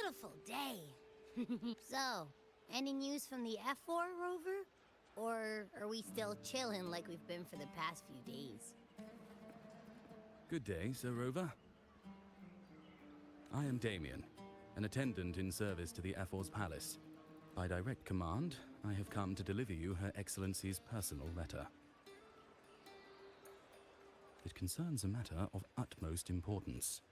beautiful day. So, any news from the F4 rover? Or are we still chilling like we've been for the past few days? Good day, Sir Rover. I am Damien, an attendant in service to the F4's palace. By direct command, I have come to deliver you Her Excellency's personal letter. It concerns a matter of utmost importance.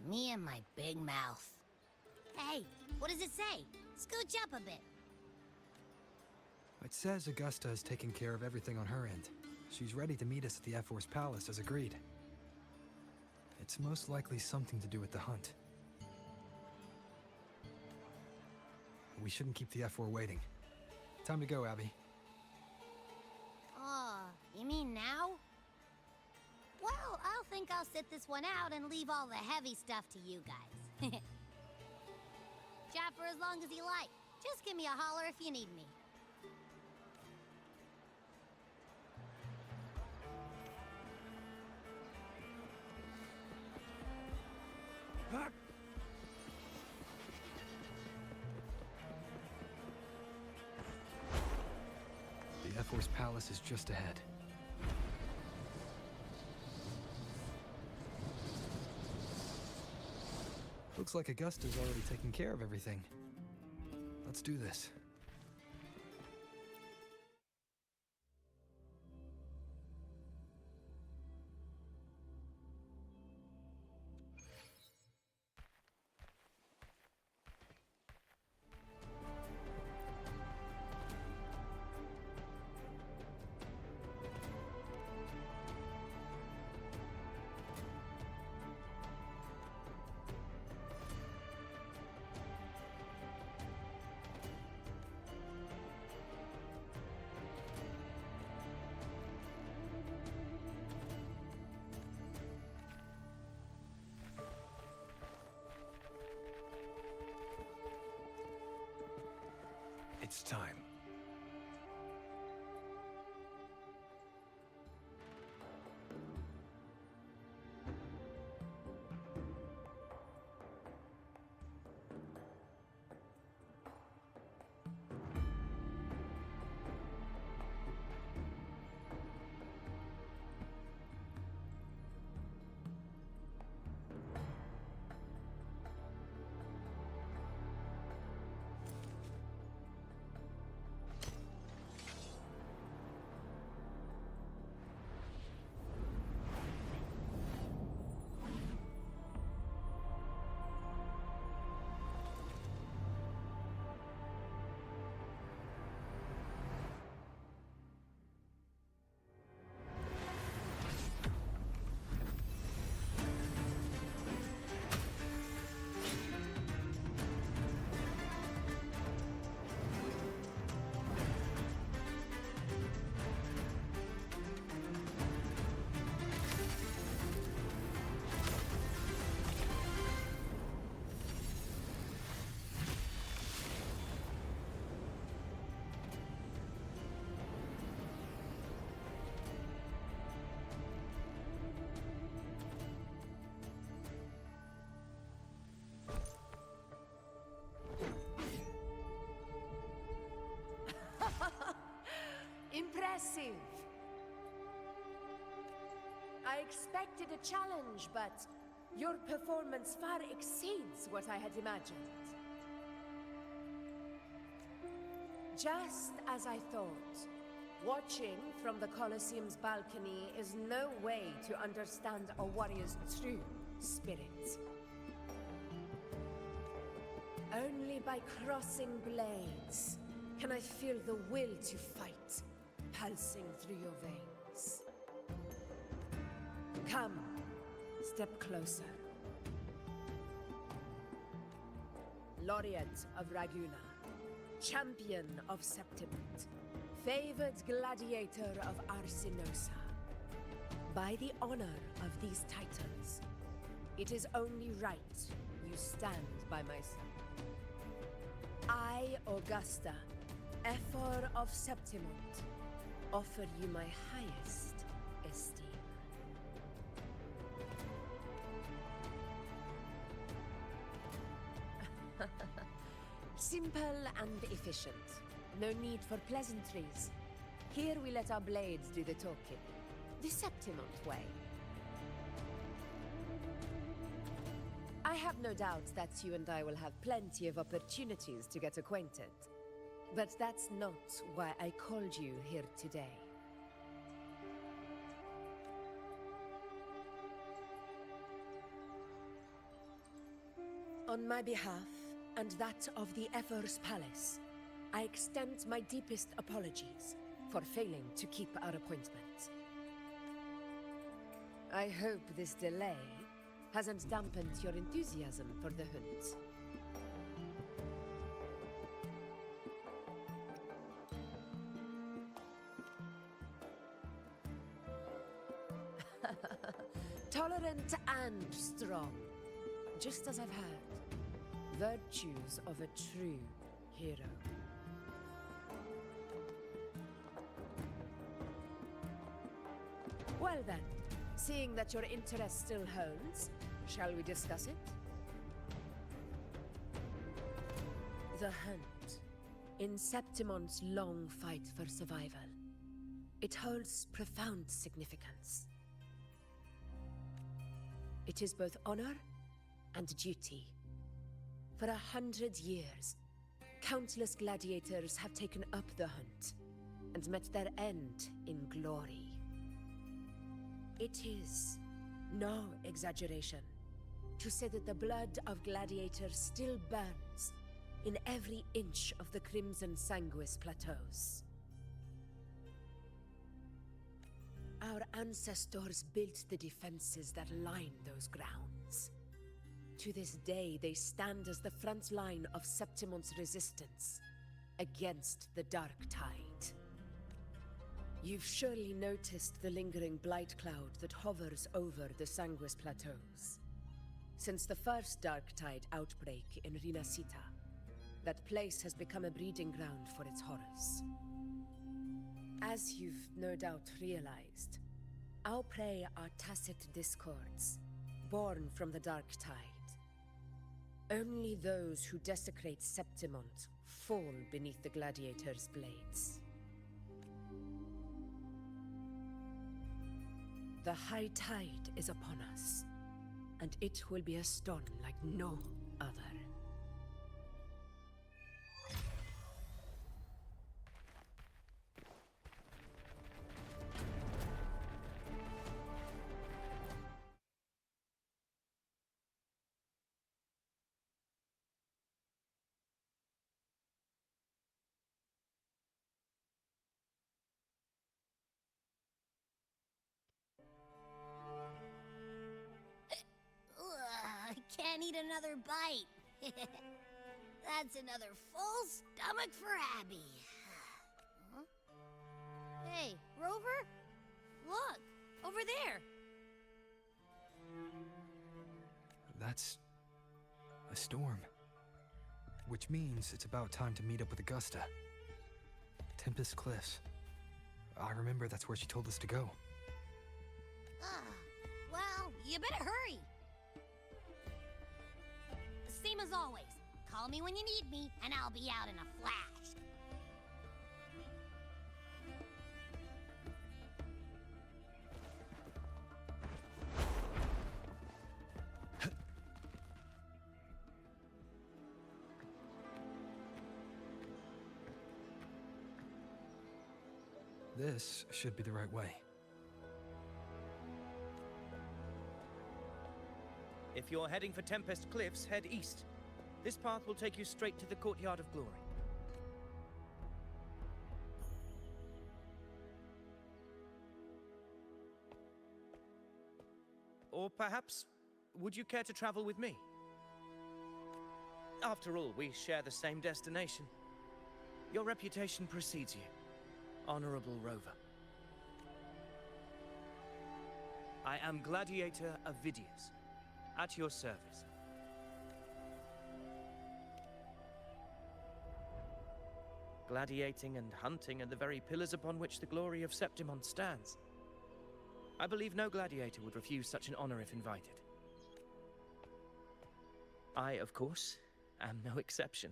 Me and my big mouth. Hey, what does it say? Scooch up a bit. It says Augusta has taken care of everything on her end. She's ready to meet us at the F4's palace as agreed. It's most likely something to do with the hunt. We shouldn't keep the F4 waiting. Time to go, Abby. Oh, you mean now? Well, I'll think I'll sit this one out and leave all the heavy stuff to you guys. Chat for as long as you like. Just give me a holler if you need me. The F4's palace is just ahead. Looks like Augusta's already taken care of everything. Let's do this. It's time. Impressive! I expected a challenge, but your performance far exceeds what I had imagined. Just as I thought, watching from the Colosseum's balcony is no way to understand a warrior's true spirit. Only by crossing blades can I feel the will to fight pulsing through your veins. Come, step closer. Laureate of Raguna, champion of Septimund, favored gladiator of Arsinosa. By the honor of these titans, it is only right you stand by my side. I, Augusta, Ephor of Septimund, offer you my highest esteem. Simple and efficient. No need for pleasantries. Here we let our blades do the talking. The Septimont way. I have no doubt that you and I will have plenty of opportunities to get acquainted. But that's not why I called you here today. On my behalf, and that of the Ephor's Palace, I extend my deepest apologies for failing to keep our appointment. I hope this delay hasn't dampened your enthusiasm for the hunt. Tolerant and strong, just as I've heard. Virtues of a true hero. Well then, seeing that your interest still holds, shall we discuss it? The hunt. In Septimont's long fight for survival, it holds profound significance. It is both honor and duty. For 100 years, countless gladiators have taken up the hunt and met their end in glory. It is no exaggeration to say that the blood of gladiators still burns in every inch of the Crimson Sanguis Plateaus. Our ancestors built the defenses that line those grounds. To this day, they stand as the front line of Septimont's resistance against the Dark Tide. You've surely noticed the lingering blight cloud that hovers over the Sanguis Plateaus. Since the first Dark Tide outbreak in Rinasita, that place has become a breeding ground for its horrors. As you've no doubt realized, our prey are tacit discords, born from the Dark Tide. Only those who desecrate Septimont fall beneath the gladiators' blades. The high tide is upon us, and it will be a storm like no other. Ugh, I can't eat another bite. That's another full stomach for Abby. Huh? Hey, Rover? Look, over there. That's a storm. Which means it's about time to meet up with Augusta. Tempest Cliffs. I remember that's where she told us to go. Well, you better hurry. Same as always. Call me when you need me, and I'll be out in a flash. This should be the right way. If you're heading for Tempest Cliffs, head east. This path will take you straight to the Courtyard of Glory. Or perhaps, would you care to travel with me? After all, we share the same destination. Your reputation precedes you, Honorable Rover. I am Gladiator Avidius, at your service. Gladiating and hunting are the very pillars upon which the glory of Septimont stands. I believe no gladiator would refuse such an honor if invited. I, of course, am no exception.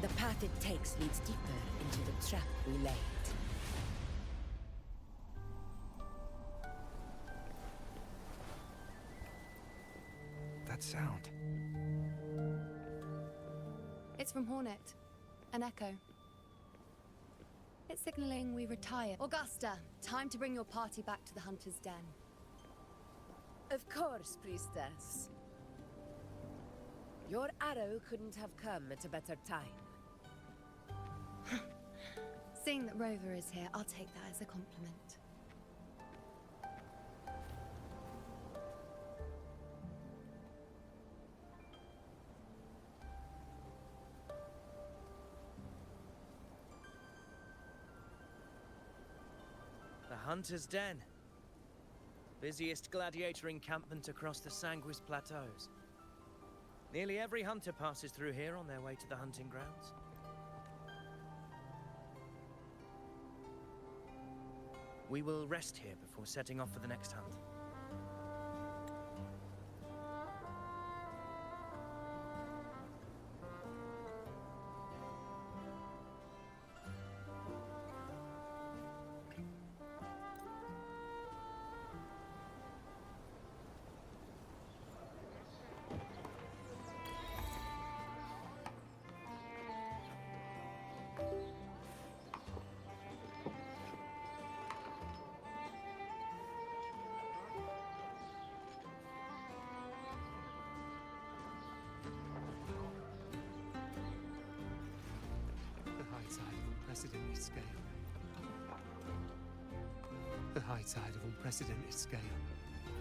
The path it takes leads deeper into the trap we laid. That sound. It's from Hornet. An echo. It's signaling we retire. Augusta, time to bring your party back to the Hunter's Den. Of course, priestess. Your arrow couldn't have come at a better time. Seeing that Rover is here, I'll take that as a compliment. The Hunter's Den. Busiest gladiator encampment across the Sanguis Plateaus. Nearly every hunter passes through here on their way to the hunting grounds. We will rest here before setting off for the next hunt. Unprecedented scale. The high tide of unprecedented scale.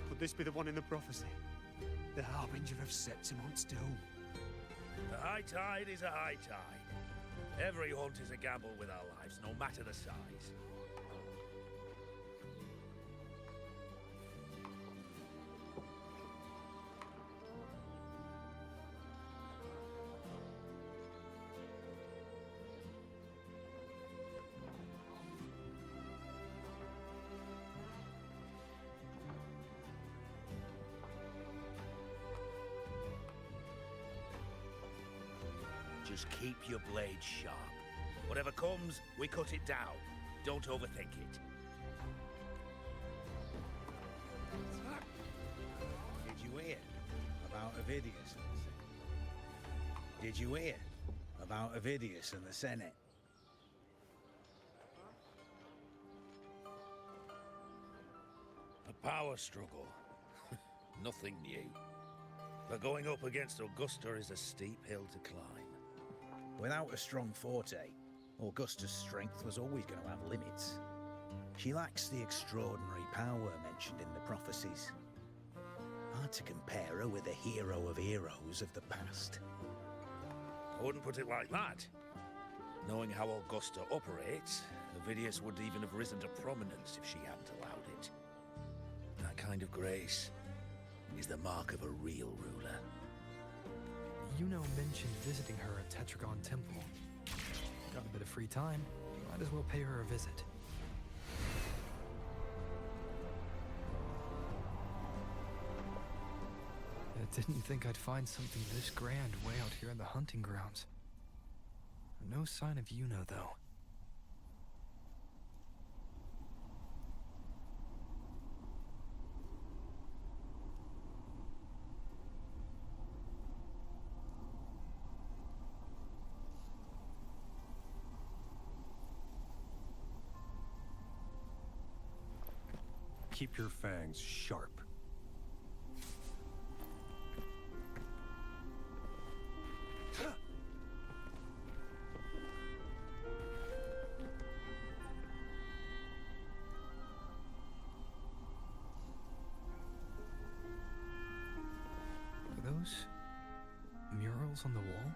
Could this be the one in the prophecy? The harbinger of Septimont's doom. The high tide is a high tide. Every hunt is a gamble with our lives, no matter the size. Just keep your blade sharp. Whatever comes, we cut it down. Don't overthink it. Did you hear about Ovidius? Did you hear about Ovidius and the Senate? A power struggle. Nothing new. But going up against Augusta is a steep hill to climb. Without a strong forte, Augusta's strength was always going to have limits. She lacks the extraordinary power mentioned in the prophecies. Hard to compare her with a hero of heroes of the past. I wouldn't put it like that. Knowing how Augusta operates, Ovidius would even have risen to prominence if she hadn't allowed it. That kind of grace is the mark of a real ruler. Yuno mentioned visiting her at Tetragon Temple. Got a bit of free time, might as well pay her a visit. I didn't think I'd find something this grand way out here in the hunting grounds. No sign of Yuno, though. Keep your fangs sharp. Are those murals on the wall?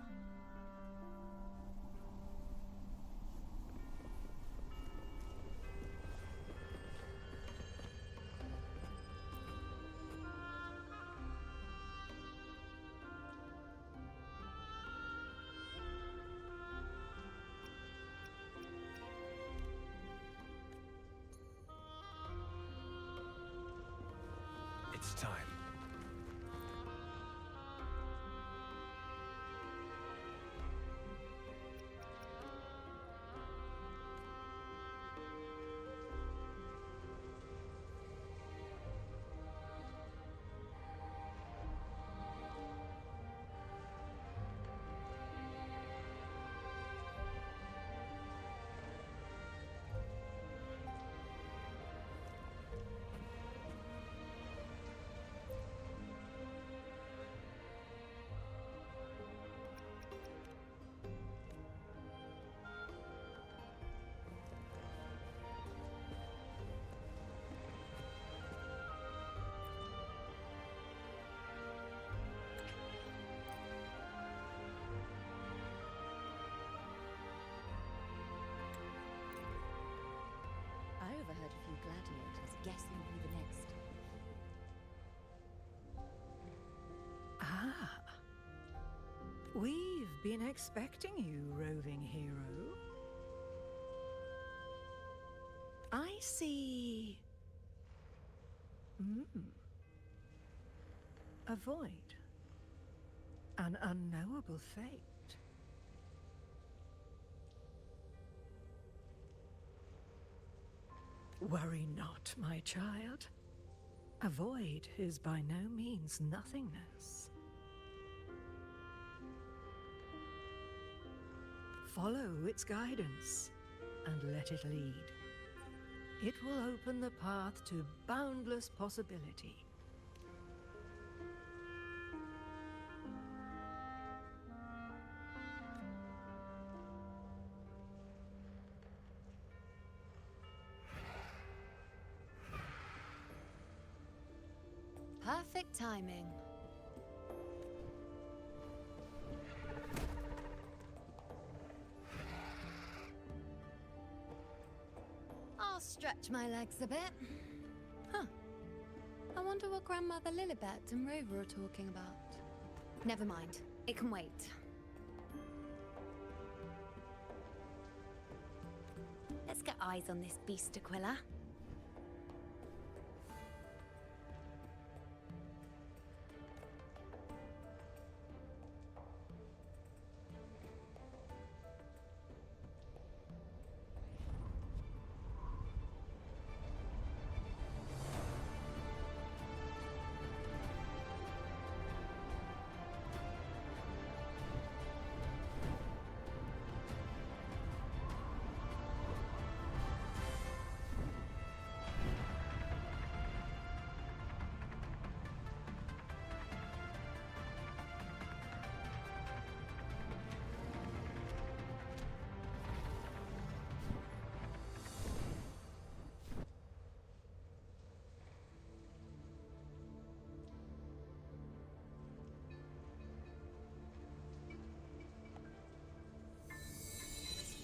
It's time. overheard a few gladiators guessing who the next. Ah. We've been expecting you, roving hero. I see. A void. An unknowable fate. Worry not, my child. A void is by no means nothingness. Follow its guidance and let it lead. It will open the path to boundless possibility. Perfect timing. I'll stretch my legs a bit. Huh. I wonder what Grandmother Lilibet and Rover are talking about. Never mind. It can wait. Let's get eyes on this beast, Aquila.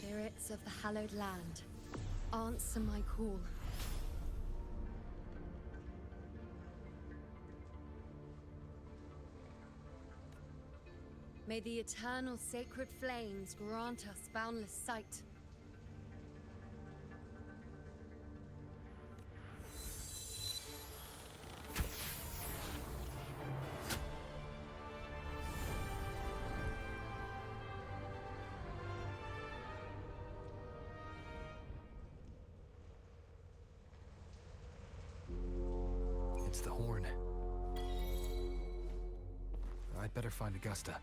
Spirits of the hallowed land, answer my call. May the eternal sacred flames grant us boundless sight. It's the horn. I'd better find Augusta.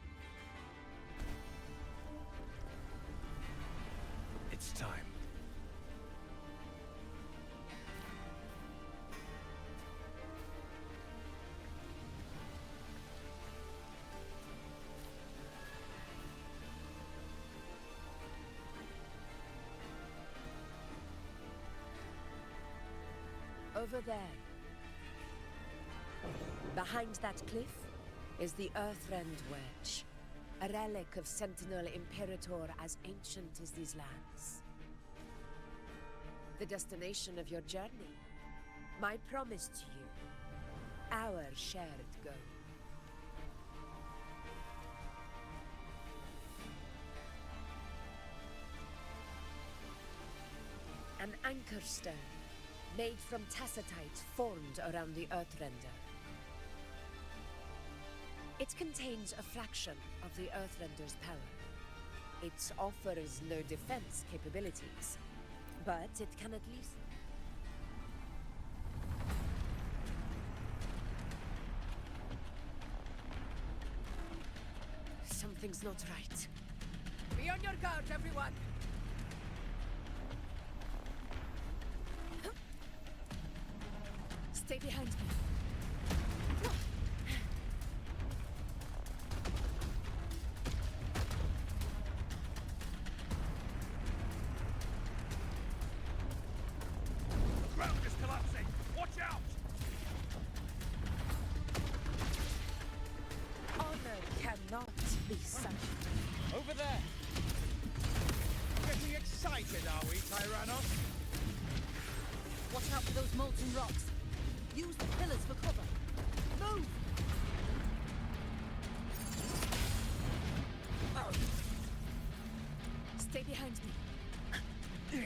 It's time. Over there. Behind that cliff is the Earthrend Wedge, a relic of Sentinel Imperator as ancient as these lands. The destination of your journey, my promise to you, our shared goal. An anchor stone made from tacitite formed around the Earthrender. It contains a fraction of the Earthrender's power. It offers no defense capabilities, but it can at least... Something's not right. Be on your guard, everyone! Stay behind me. The ground is collapsing! Watch out! Honor cannot be such. Over there! Getting excited, are we, Tyrannos? Watch out for those molten rocks. Use the pillars for cover. Move! Stay behind me.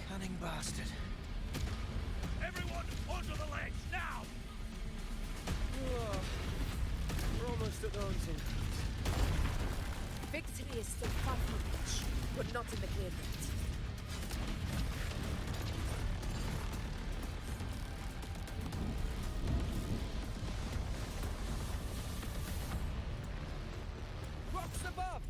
Cunning bastard. Everyone, onto the ledge, now! We're almost at the hunting. Victory is still far from reach, but not in the clear yet. Rocks above!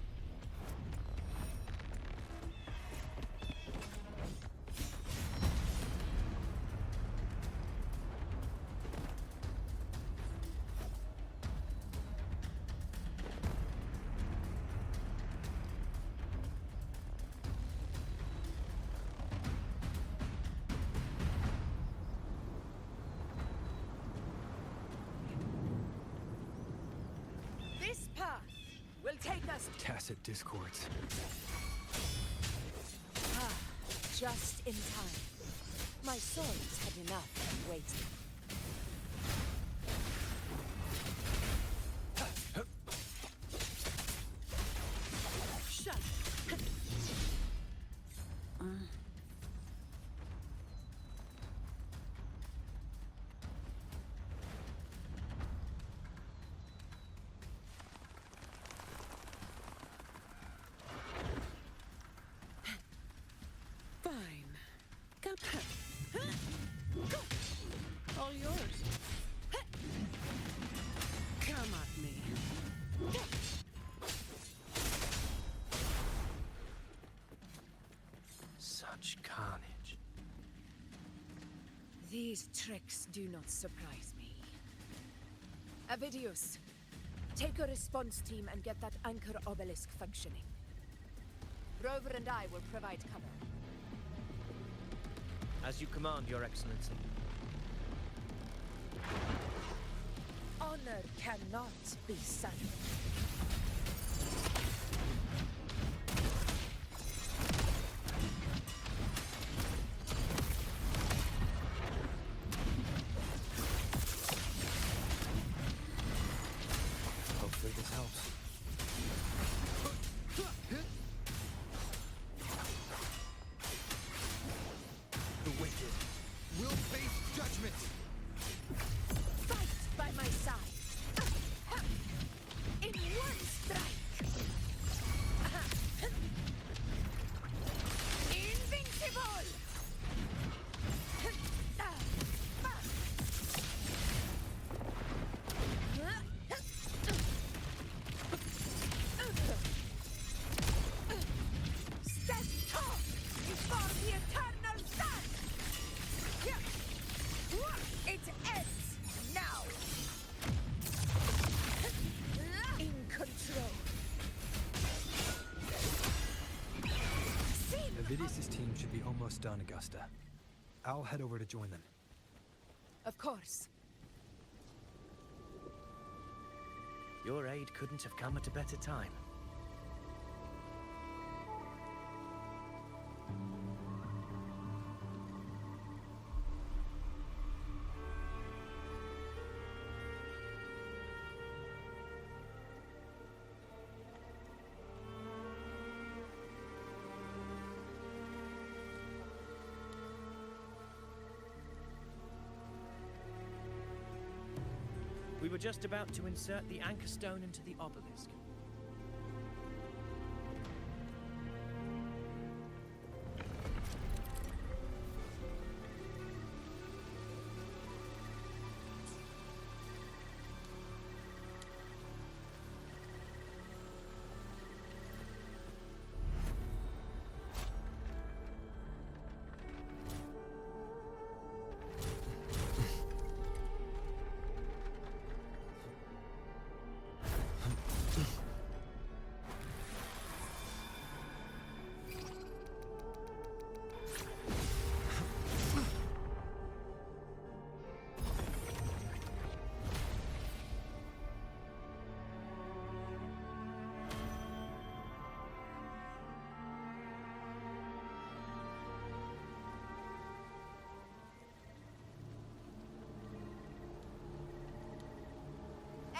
This path will take us Tacit discords. just in time. My swords had enough of waiting. Shut. Fine. Go. All yours. Come at me. Such carnage. These tricks do not surprise me. Avidius, take a response team and get that anchor obelisk functioning. Rover and I will provide cover. As you command, Your Excellency. Honor cannot be sacrificed. Hopefully this helps. The wicked will face judgment. Fight by my side. In one strike. Invincible. Step tall before the eternal sun. It ends now. In control. Avidius' team should be almost done, Augusta. I'll head over to join them. Of course. Your aid couldn't have come at a better time. We were just about to insert the anchor stone into the obelisk.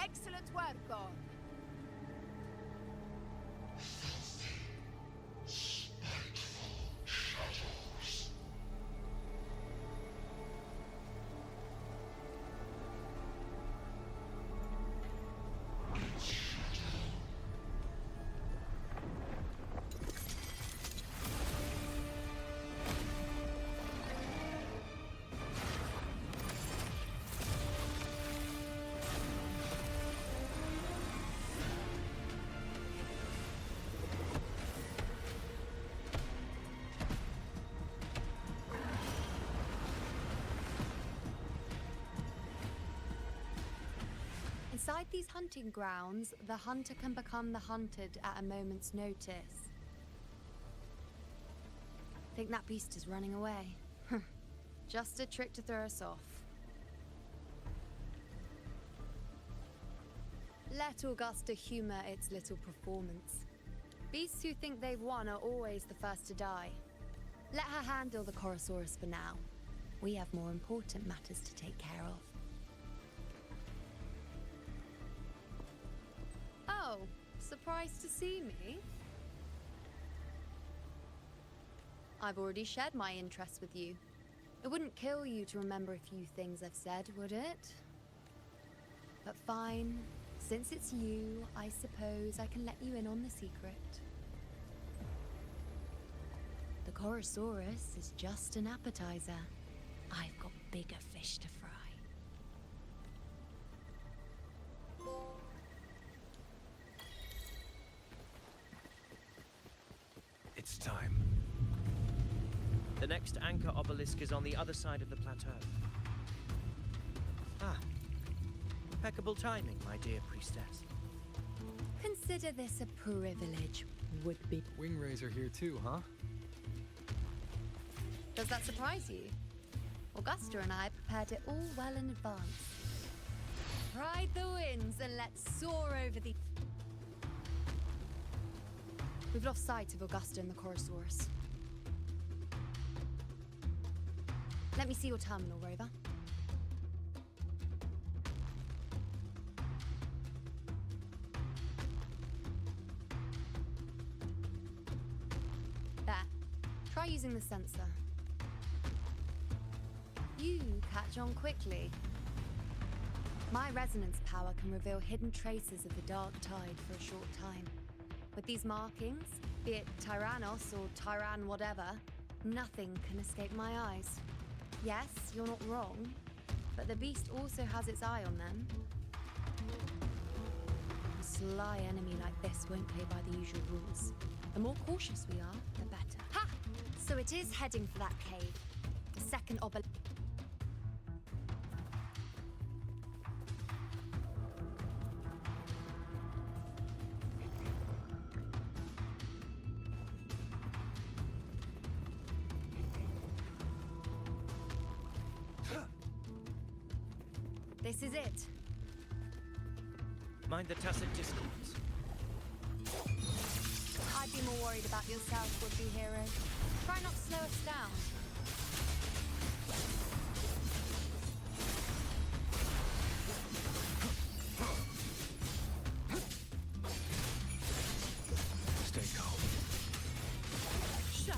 Excellent work, Thor. Inside these hunting grounds, the hunter can become the hunted at a moment's notice. Think that beast is running away? Just a trick to throw us off. Let Augusta humor its little performance. Beasts who think they've won are always the first to die. Let her handle the Chorosaurus for now. We have more important matters to take care of. Oh, surprised to see me? I've already shared my interest with you. It wouldn't kill you to remember a few things I've said, would it? But fine. Since it's you, I suppose I can let you in on the secret. The Chorosaurus is just an appetizer. I've got bigger fish to fry. It's time. The next anchor obelisk is on the other side of the plateau. Ah. Impeccable timing, my dear priestess. Consider this a privilege, would-be. Wingrais are here too, huh? Does that surprise you? Augusta and I prepared it all well in advance. Ride the winds and let's soar over the... We've lost sight of Augusta and the Chorosaurus. Let me see your terminal, Rover. There. Try using the sensor. You catch on quickly. My resonance power can reveal hidden traces of the dark tide for a short time. With these markings, be it Tyrannos or Tyran whatever, nothing can escape my eyes. Yes, you're not wrong, but the beast also has its eye on them. A sly enemy like this won't play by the usual rules. The more cautious we are, the better. Ha! So it is heading for that cave. The second obelisk. This is it. Mind the tacit discords. I'd be more worried about yourself, would-be hero. Try not to slow us down. Stay calm. Shut.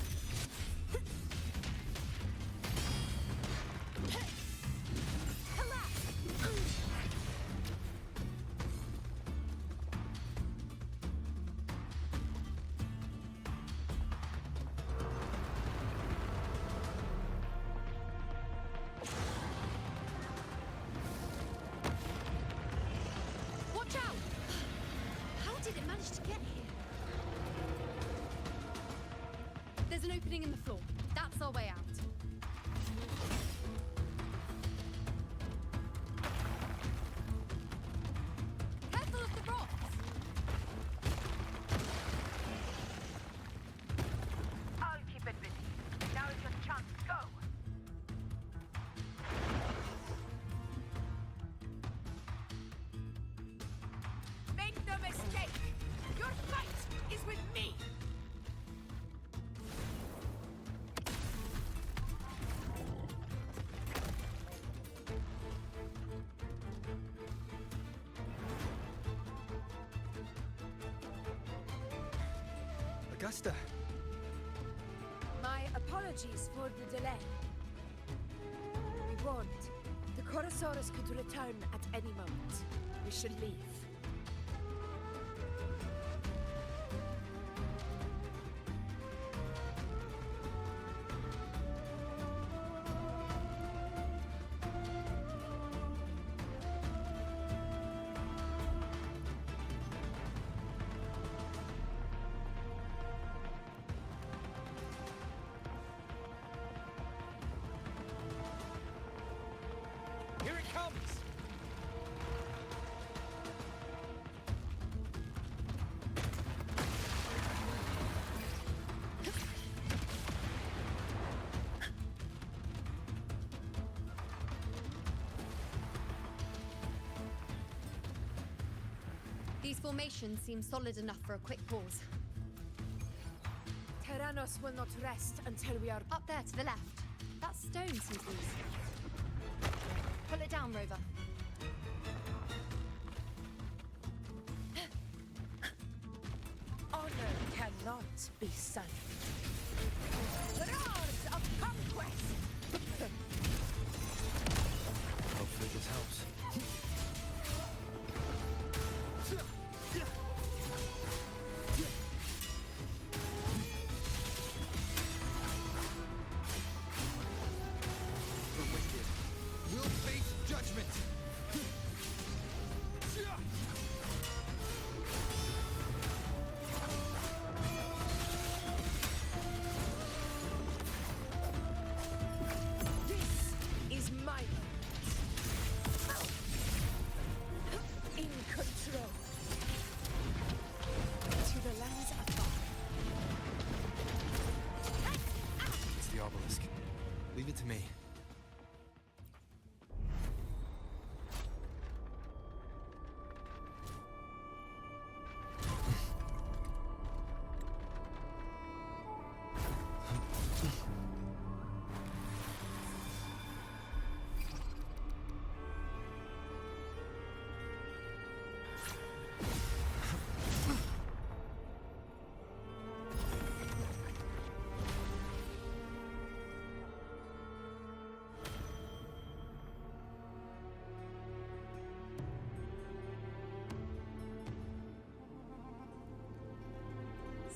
Watch out! How did it manage to get here? There's an opening in the floor. That's our way out. Careful of the rocks! I'll keep it busy. Now is your chance. Go! Make no mistake! Your fight is with me! Augusta! My apologies for the delay. We warned. The Chorosaurus could return at any moment. We should leave. Here it comes! These formations seem solid enough for a quick pause. Tyrannos will not rest until we are... Up there to the left. That stone seems loose. Pull it down, Rover. Honor cannot be sullied. Roars of conquest! Hopefully this helps. The wicked will face judgment! This is my moment. In control. To the lands afar. It's the obelisk. Leave it to me.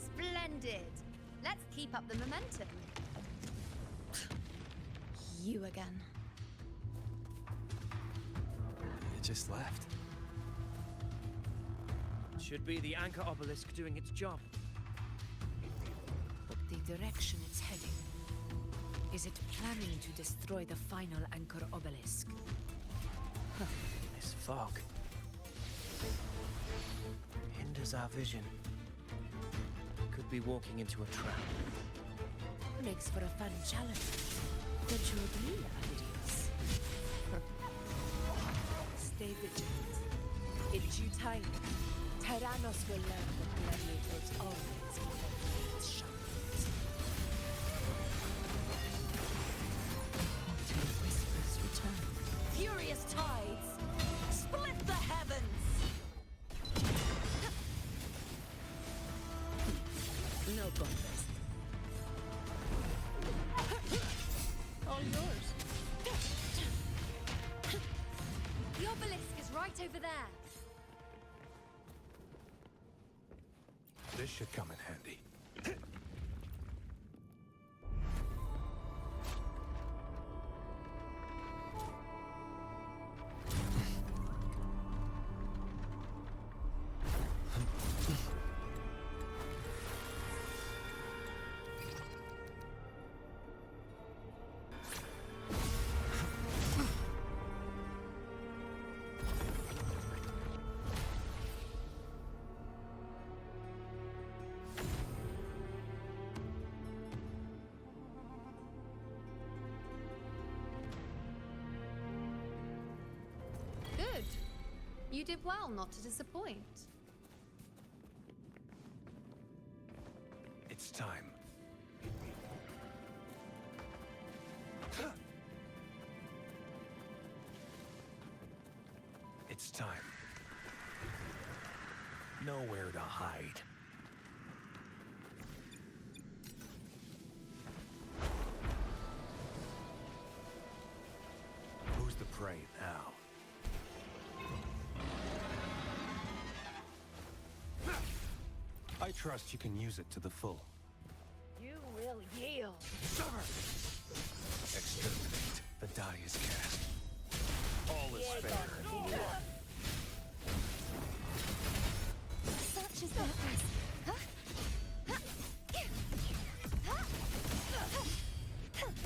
Splendid! Let's keep up the momentum. You again. It just left. Should be the anchor obelisk doing its job. But the direction it's heading. Is it planning to destroy the final anchor obelisk? This fog hinders our vision. Could be walking into a trap. Makes for a fun challenge. Don't you agree, Amadeus? Stay vigilant. In due time, Tyrannos will learn that gladiators always defend its sharpness. Until whispers return. Furious tides! Split the heavens! No contest. All yours. The obelisk is right over there. This should come in handy. Good. You did well not to disappoint. It's time. It's time. Nowhere to hide. prey now? I trust you can use it to the full. You will yield. Exterminate. The die is cast. All is fair in war. Such is their face.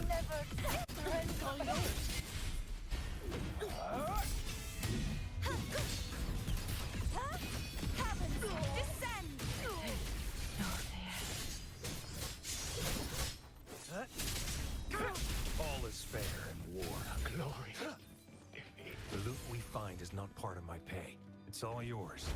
Never surrender. Heavens, descend! All is fair in war. Glory. The loot we find is not part of my pay. It's all yours.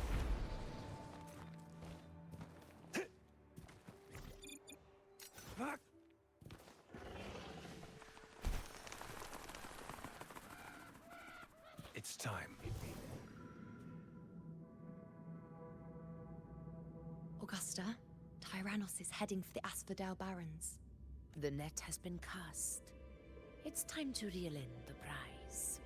It's time. Augusta, Tyrannos is heading for the Asphodel Barrens. The net has been cast. It's time to reel in the prize.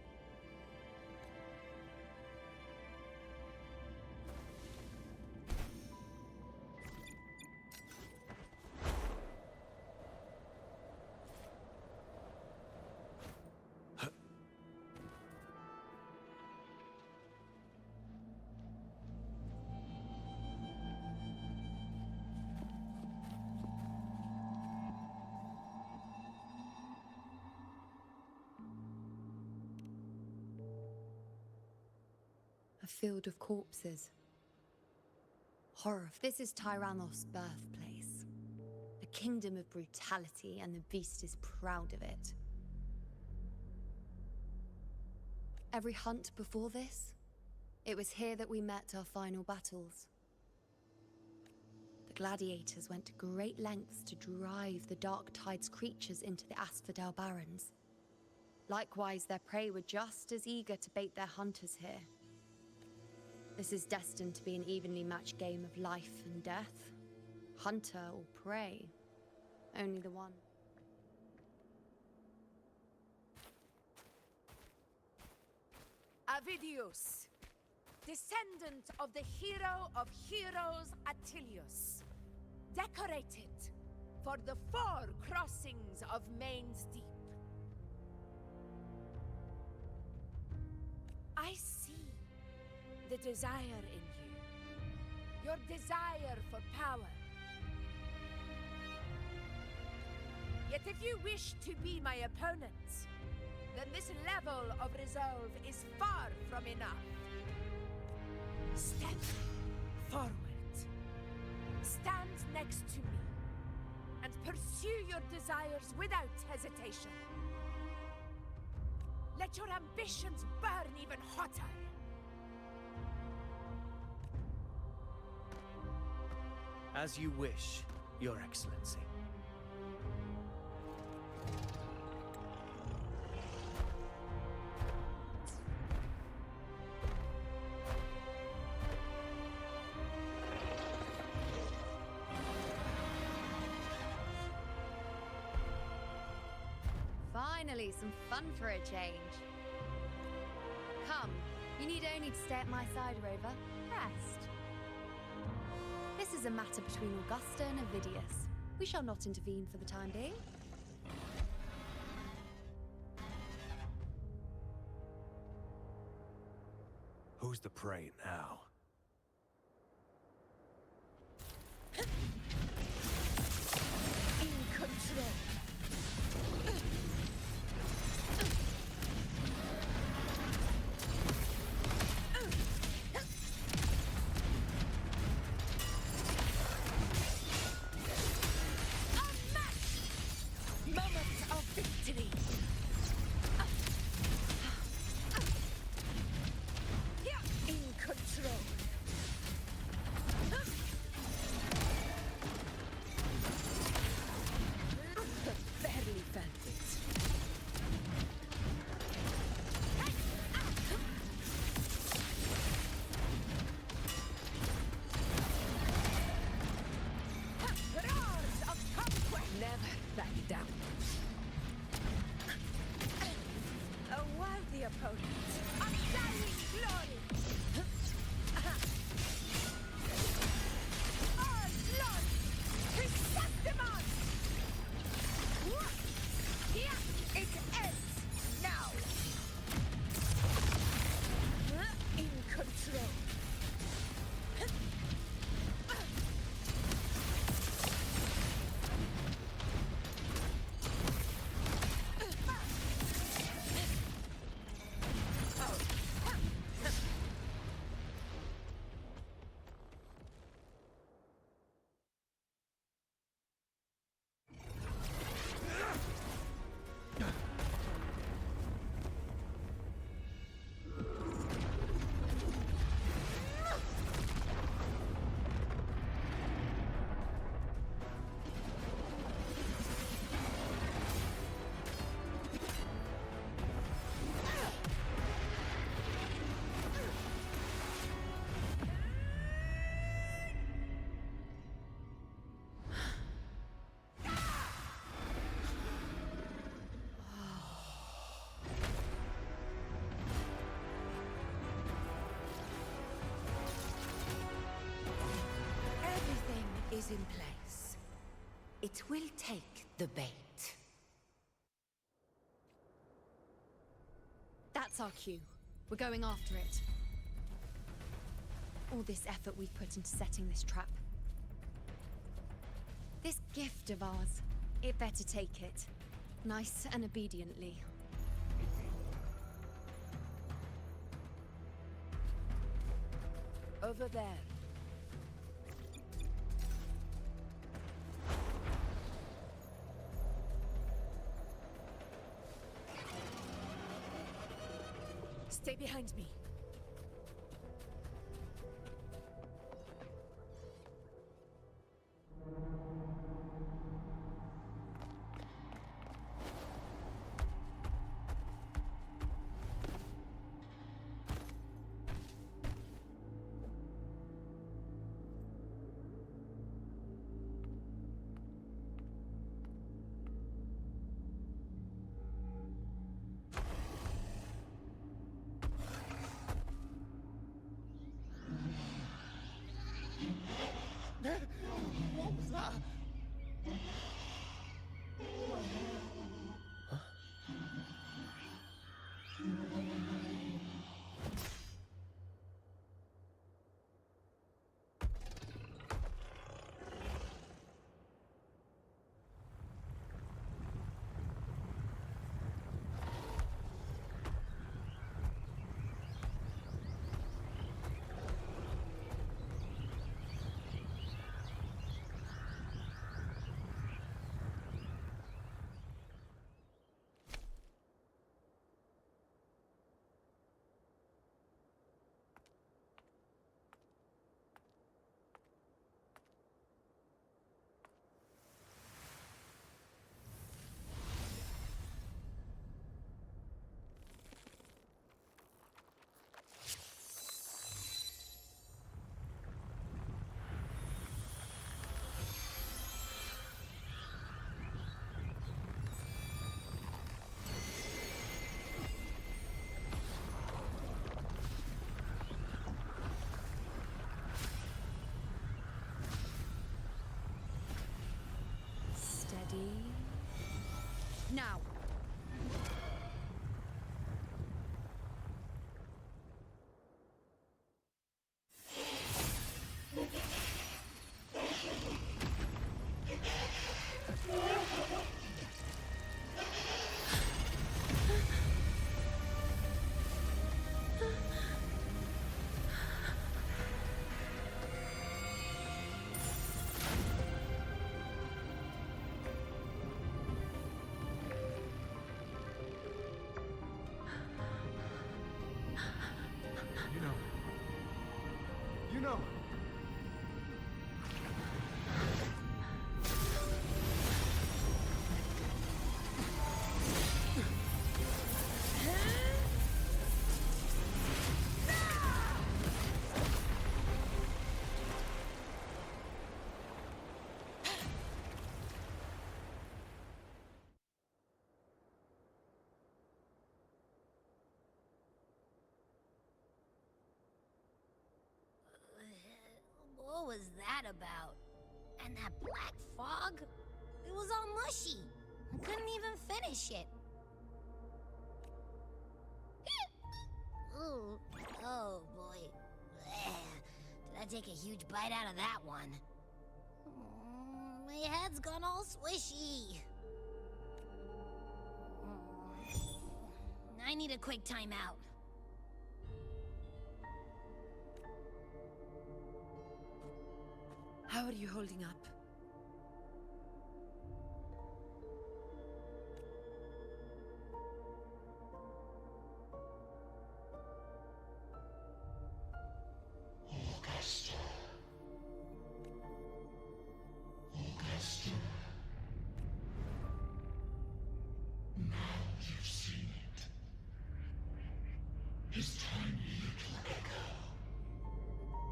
A field of corpses. Horror. This is Tyrannos' birthplace. A kingdom of brutality, and the beast is proud of it. Every hunt before this, it was here that we met our final battles. The gladiators went to great lengths to drive the Dark Tide's creatures into the Asphodel Barrens. Likewise, their prey were just as eager to bait their hunters here. This is destined to be an evenly matched game of life and death. Hunter or prey. Only the one. Avidius, descendant of the hero of heroes Attilius, decorated for the 4 crossings of Main's Deep. I see the desire in you, your desire for power. Yet if you wish to be my opponent, then this level of resolve is far from enough. Step forward. Stand next to me and pursue your desires without hesitation. Let your ambitions burn even hotter. As you wish, Your Excellency. Finally, some fun for a change. Come, you need only to stay at my side, Rover. Rest. This is a matter between Augusta and Avidius. We shall not intervene for the time being. Who's the prey now? In control. In control. opponent. Undying glory! All blood! Chrysanthemum! It ends now! In control. Everything is in place. It will take the bait. That's our cue. We're going after it. All this effort we've put into setting this trap. This gift of ours, it better take it. Nice and obediently. Over there. Stay behind me. was that about? And that black fog? It was all mushy. I couldn't even finish it. Ooh. Oh, boy. Did I take a huge bite out of that one? My head's gone all swishy. I need a quick timeout. How are you holding up? Augusta. Augusta. Now you've seen it. His tiny little echo,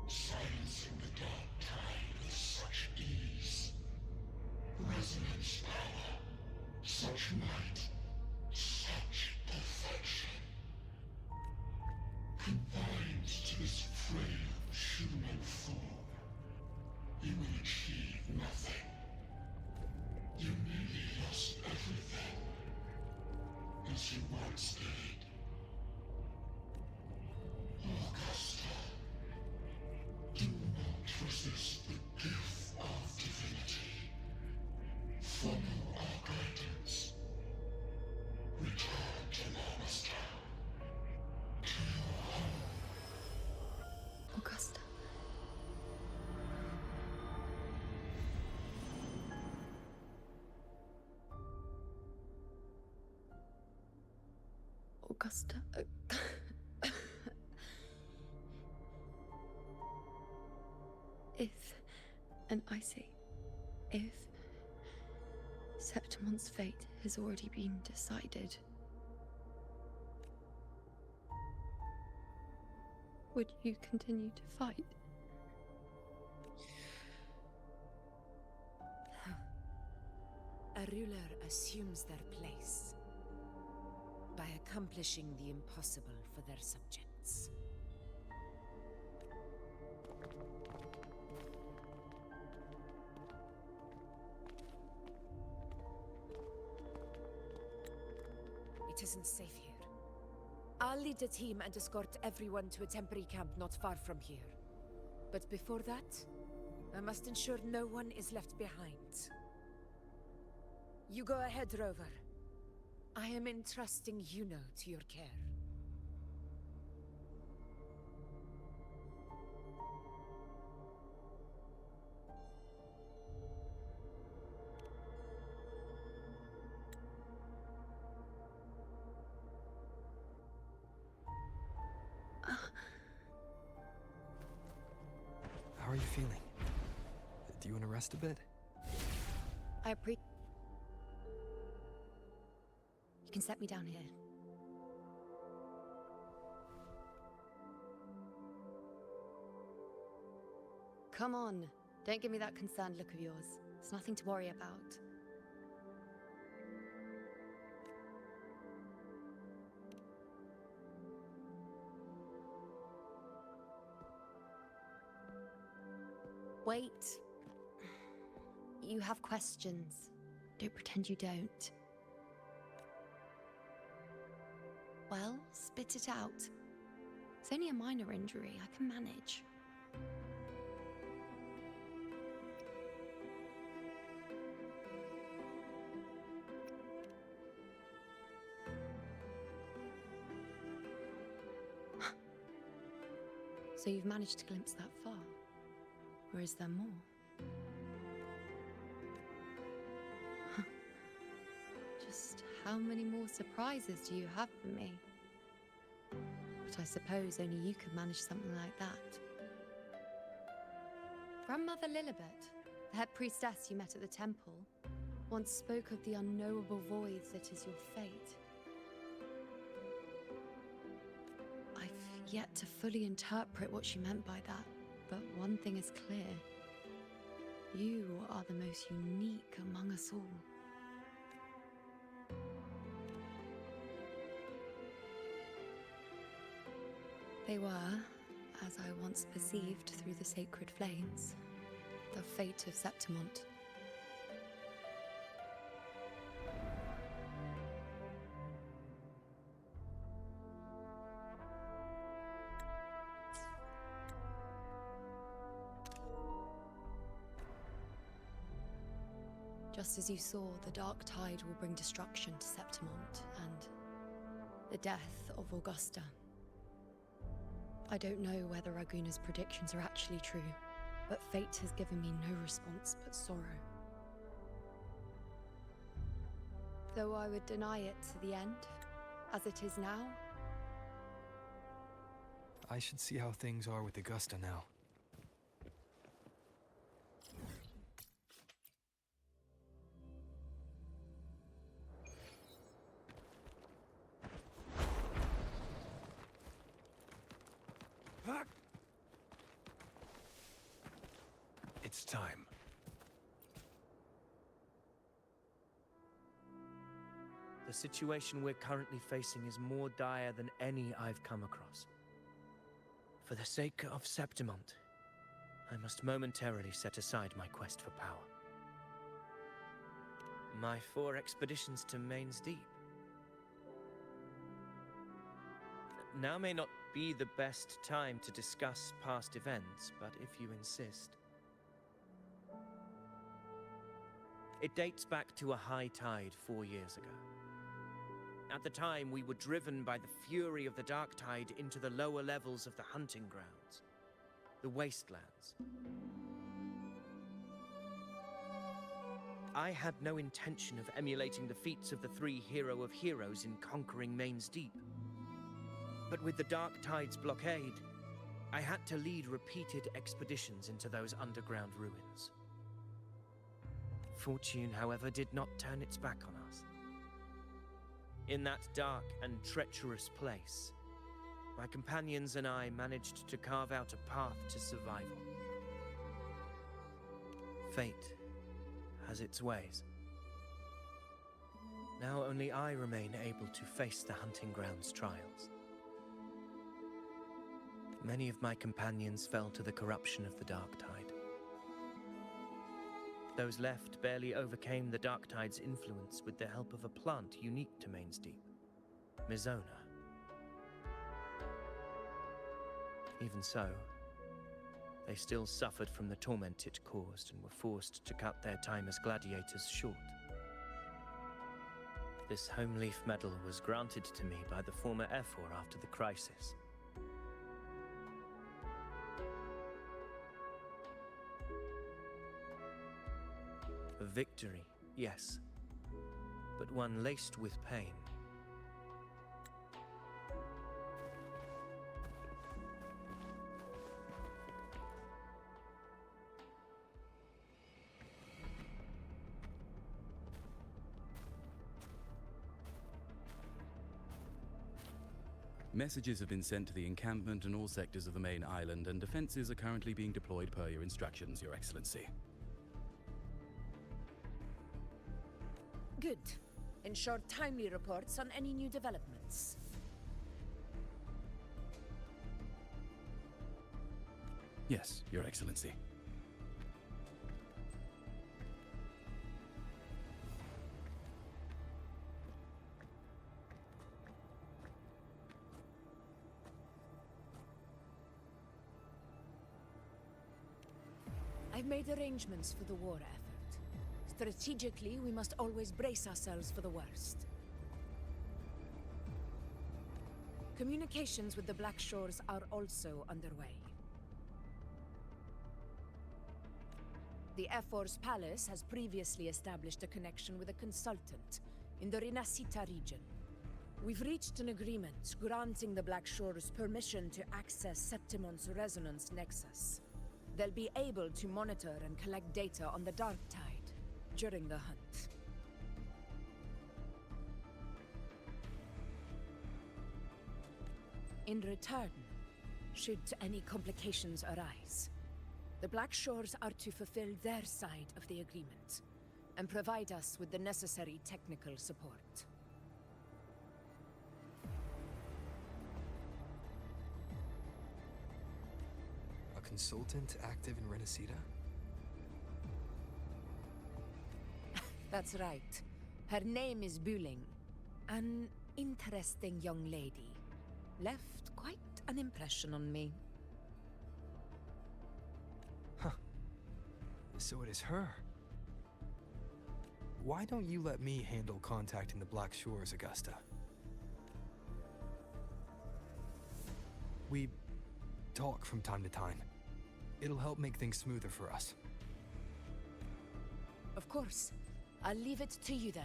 silencing the dark tide with such ease. Resonance power, such might, such perfection. Confined to this frail human form, you will achieve nothing. You nearly lost everything, as you once did. Augusta, do not resist the gift of divinity. Follow our guidance. Return to Lowestown, to your home. Augusta. Augusta. If, and I say, if Septimon's fate has already been decided, would you continue to fight? A ruler assumes their place by accomplishing the impossible for their subjects. It isn't safe here. I'll lead a team and escort everyone to a temporary camp not far from here. But before that, I must ensure no one is left behind. You go ahead, Rover. I am entrusting Yuno to your care. How are you feeling? Do you want to rest a bit? You can set me down here. Come on. Don't give me that concerned look of yours. It's nothing to worry about. Wait. You have questions. Don't pretend you don't. Well, spit it out. It's only a minor injury. I can manage. So you've managed to glimpse that far? Or is there more? Just how many more surprises do you have for me? But I suppose only you could manage something like that. Grandmother Lilibet, the head priestess you met at the temple, once spoke of the unknowable void that is your fate. I've yet to fully interpret what she meant by that, but one thing is clear. You are the most unique among us all. They were, as I once perceived through the sacred flames, The fate of Septimont. Just as you saw, the dark tide will bring destruction to Septimont and the death of Augusta. I don't know whether Raguna's predictions are actually true, but fate has given me no response but sorrow. Though I would deny it to the end, as it is now. I should see how things are with Augusta now. It's time. The situation we're currently facing is more dire than any I've come across. For the sake of Septimont, I must momentarily set aside my quest for power. My 4 expeditions to Main's Deep. Now may not be the best time to discuss past events, but if you insist. It dates back to a high tide 4 years ago. At the time, we were driven by the fury of the dark tide into the lower levels of the hunting grounds, the wastelands. I had no intention of emulating the feats of the 3 hero of heroes in conquering Main's Deep. But with the dark tide's blockade, I had to lead repeated expeditions into those underground ruins. Fortune, however, did not turn its back on us. In that dark and treacherous place, my companions and I managed to carve out a path to survival. Fate has its ways. Now only I remain able to face the hunting grounds trials. Many of my companions fell to the corruption of the dark tide. Those left barely overcame the dark tide's influence with the help of a plant unique to Main's Deep, Mizona. Even so, they still suffered from the torment it caused and were forced to cut their time as gladiators short. This home leaf medal was granted to me by the former Ephor after the crisis. A victory, yes, but one laced with pain. Messages have been sent to the encampment and all sectors of the main island, and defenses are currently being deployed per your instructions, Your Excellency. Good. Ensure timely reports on any new developments. Yes, Your Excellency. I've made arrangements for the war effort. Strategically, we must always brace ourselves for the worst. Communications with the Black Shores are also underway. The Ephor's palace has previously established a connection with a consultant in the Rinascita region. We've reached an agreement granting the Black Shores permission to access Septimont's resonance nexus. They'll be able to monitor and collect data on the Dark Tide during the hunt. In return, should any complications arise, the Black Shores are to fulfill their side of the agreement and provide us with the necessary technical support. A consultant active in Renacida? That's right. Her name is Buling. An interesting young lady. Left quite an impression on me. Huh. So it is her. Why don't you let me handle contacting the Black Shores, Augusta? We talk from time to time. It'll help make things smoother for us. Of course. I'll leave it to you then.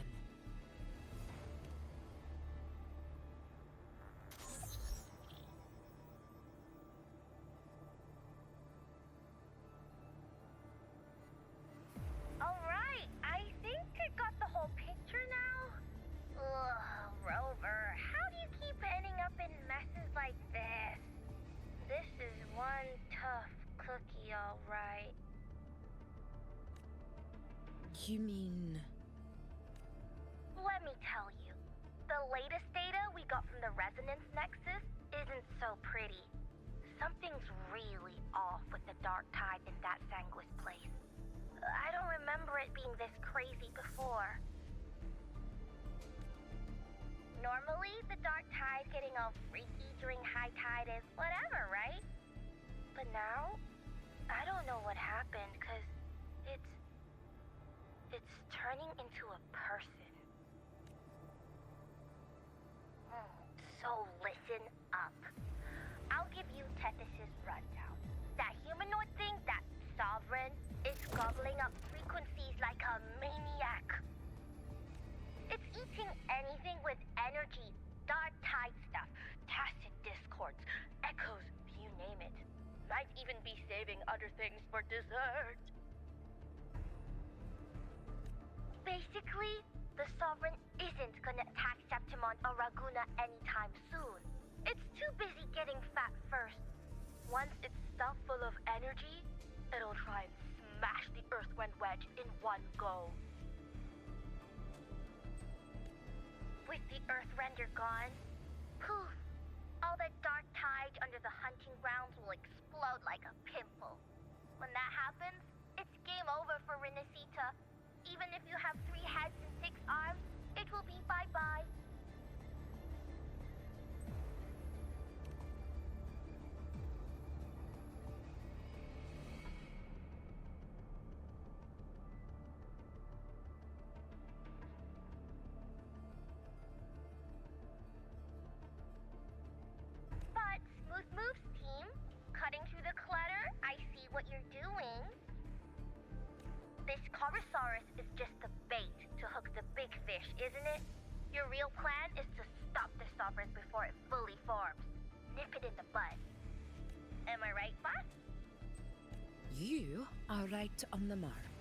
Alright, I think I got the whole picture now. Ugh, Rover, how do you keep ending up in messes like this? This is one tough cookie, alright. You mean... Let me tell you, the latest data we got from the Resonance Nexus isn't so pretty. Something's really off with the dark tide in that Sanguis place. I don't remember it being this crazy before. Normally, the dark tide getting all freaky during high tide is whatever, right? But now, I don't know what happened, cause it's turning into a person. So listen up. I'll give you Tethys' rundown. That humanoid thing, that sovereign, is gobbling up frequencies like a maniac. It's eating anything with energy, dark tide stuff, tacit discords, echoes, you name it. Might even be saving other things for dessert. Basically, the Sovereign isn't gonna attack Septimon or Raguna anytime soon. It's too busy getting fat first. Once it's stuffed full of energy, it'll try and smash the Earthwind Wedge in one go. With the Earthrender gone, poof, all that dark tide under the hunting grounds will explode like a pimple. When that happens, it's game over for Renacita. Even if you have 3 heads and 6 arms, it will be bye-bye. But Smooth Moves team, cutting through the clutter, I see what you're doing. This Corosaurus is just the bait to hook the big fish, isn't it? Your real plan is to stop the Sovereign before it fully forms. Nip it in the bud. Am I right, boss? You are right on the mark.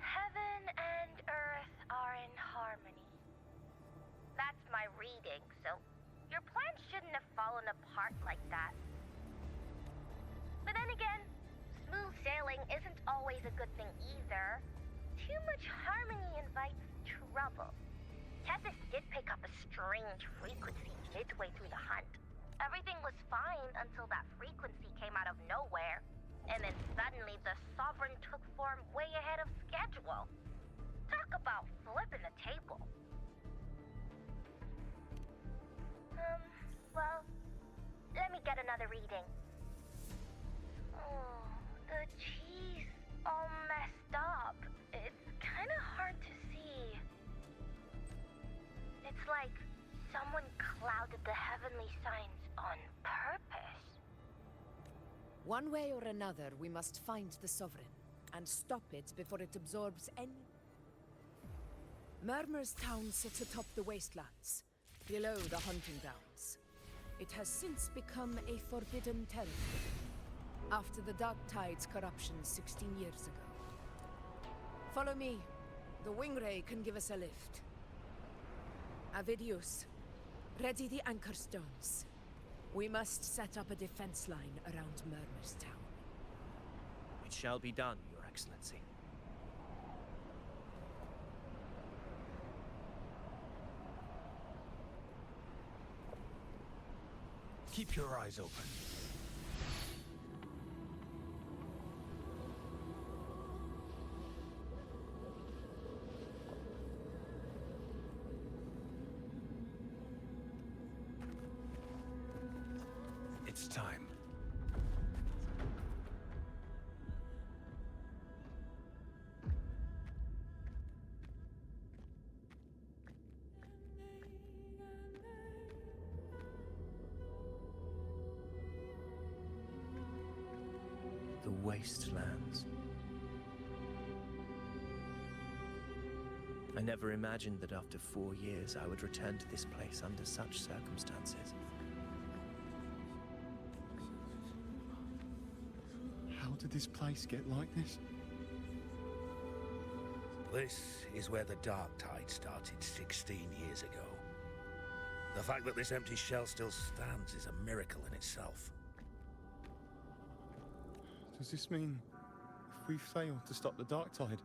Heaven and Earth are in harmony. That's my reading, so your plan shouldn't have fallen apart like that. But then again, smooth sailing isn't always a good thing either. Too much harmony invites trouble. Tethys did pick up a strange frequency midway through the hunt. Everything was fine until that frequency came out of nowhere. And then suddenly the Sovereign took form way ahead of schedule. Talk about flipping the table. Well, let me get another reading. Oh, the cheese all messed up. It's kind of hard to see. It's like someone clouded the heavenly signs on purpose. One way or another, we must find the Sovereign and stop it before it absorbs any... Murmur's town sits atop the wastelands, below the hunting grounds. It has since become a forbidden territory, after the Dark Tide's corruption 16 years ago. Follow me. The Wingray can give us a lift. Avidius, ready the anchor stones. We must set up a defense line around Murmur's town. It shall be done, Your Excellency. Keep your eyes open. It's time. The wastelands. I never imagined that after 4 years I would return to this place under such circumstances. How did this place get like this? This is where the Dark Tide started 16 years ago. The fact that this empty shell still stands is a miracle in itself. Does this mean if we fail to stop the Dark Tide,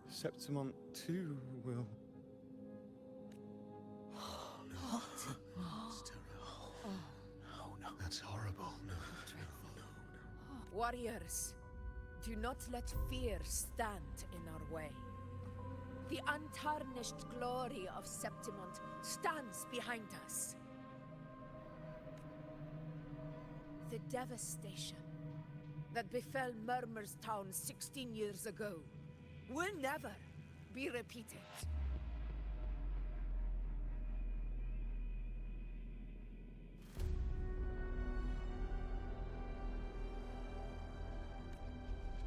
Septimont too will... What? It's terrible. No, that's horrible. No. Warriors, do not let fear stand in our way. The untarnished glory of Septimont stands behind us. The devastation that befell Murmur's town 16 years ago will never be repeated.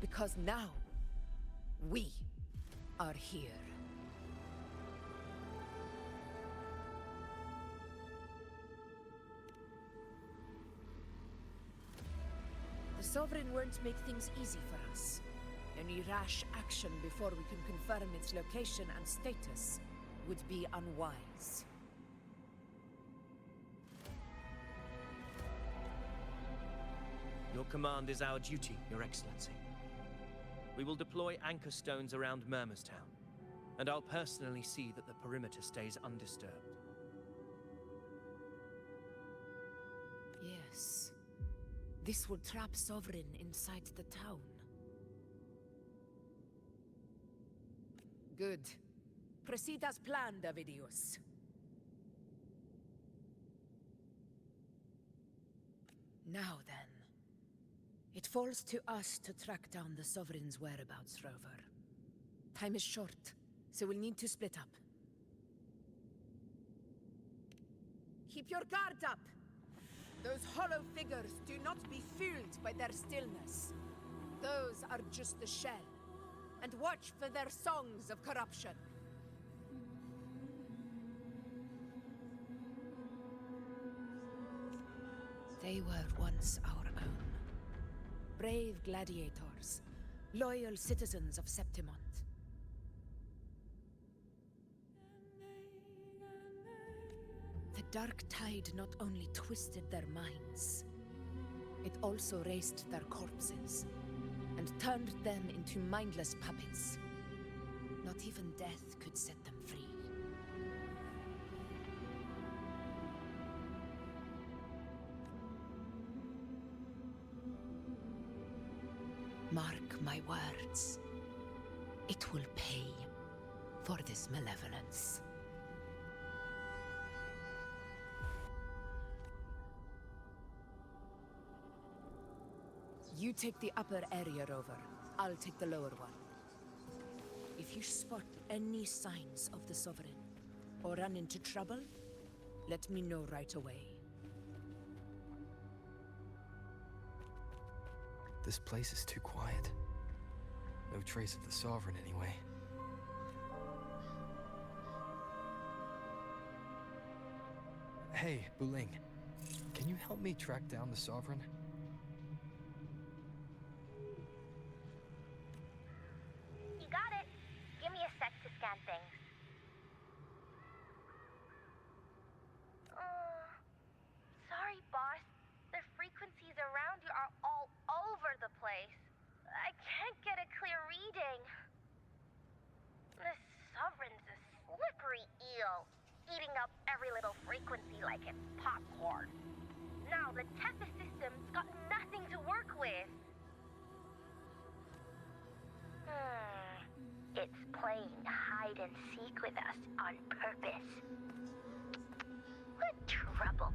Because now, we are here. The Sovereign won't make things easy for us. Any rash action before we can confirm its location and status would be unwise. Your command is our duty, Your Excellency. We will deploy anchor stones around Murmurstown, and I'll personally see that the perimeter stays undisturbed. Yes. This will trap Sovereign inside the town. Good. Proceed as planned, Avidius. Now then. It falls to us to track down the Sovereign's whereabouts, Rover. Time is short, so we'll need to split up. Keep your guard up! Those hollow figures do not be fooled by their stillness. Those are just the shell. And watch for their songs of corruption. They were once our own. Brave gladiators, loyal citizens of Septimont. The Dark Tide not only twisted their minds, it also raised their corpses and turned them into mindless puppets. Not even death could set them free. Mark my words. It will pay for this malevolence. You take the upper area, Rover. I'll take the lower one. If you spot any signs of the Sovereign, or run into trouble, let me know right away. This place is too quiet. No trace of the Sovereign, anyway. Hey, Buling. Can you help me track down the Sovereign? You got it. Give me a sec to scan things. Sorry, boss. The frequencies around you are all over the place. I can't get a clear reading. The Sovereign's a slippery eel, eating up every little frequency like it's popcorn. Now the Tethys system's got nothing to work with. It's playing hide and seek with us on purpose. What trouble?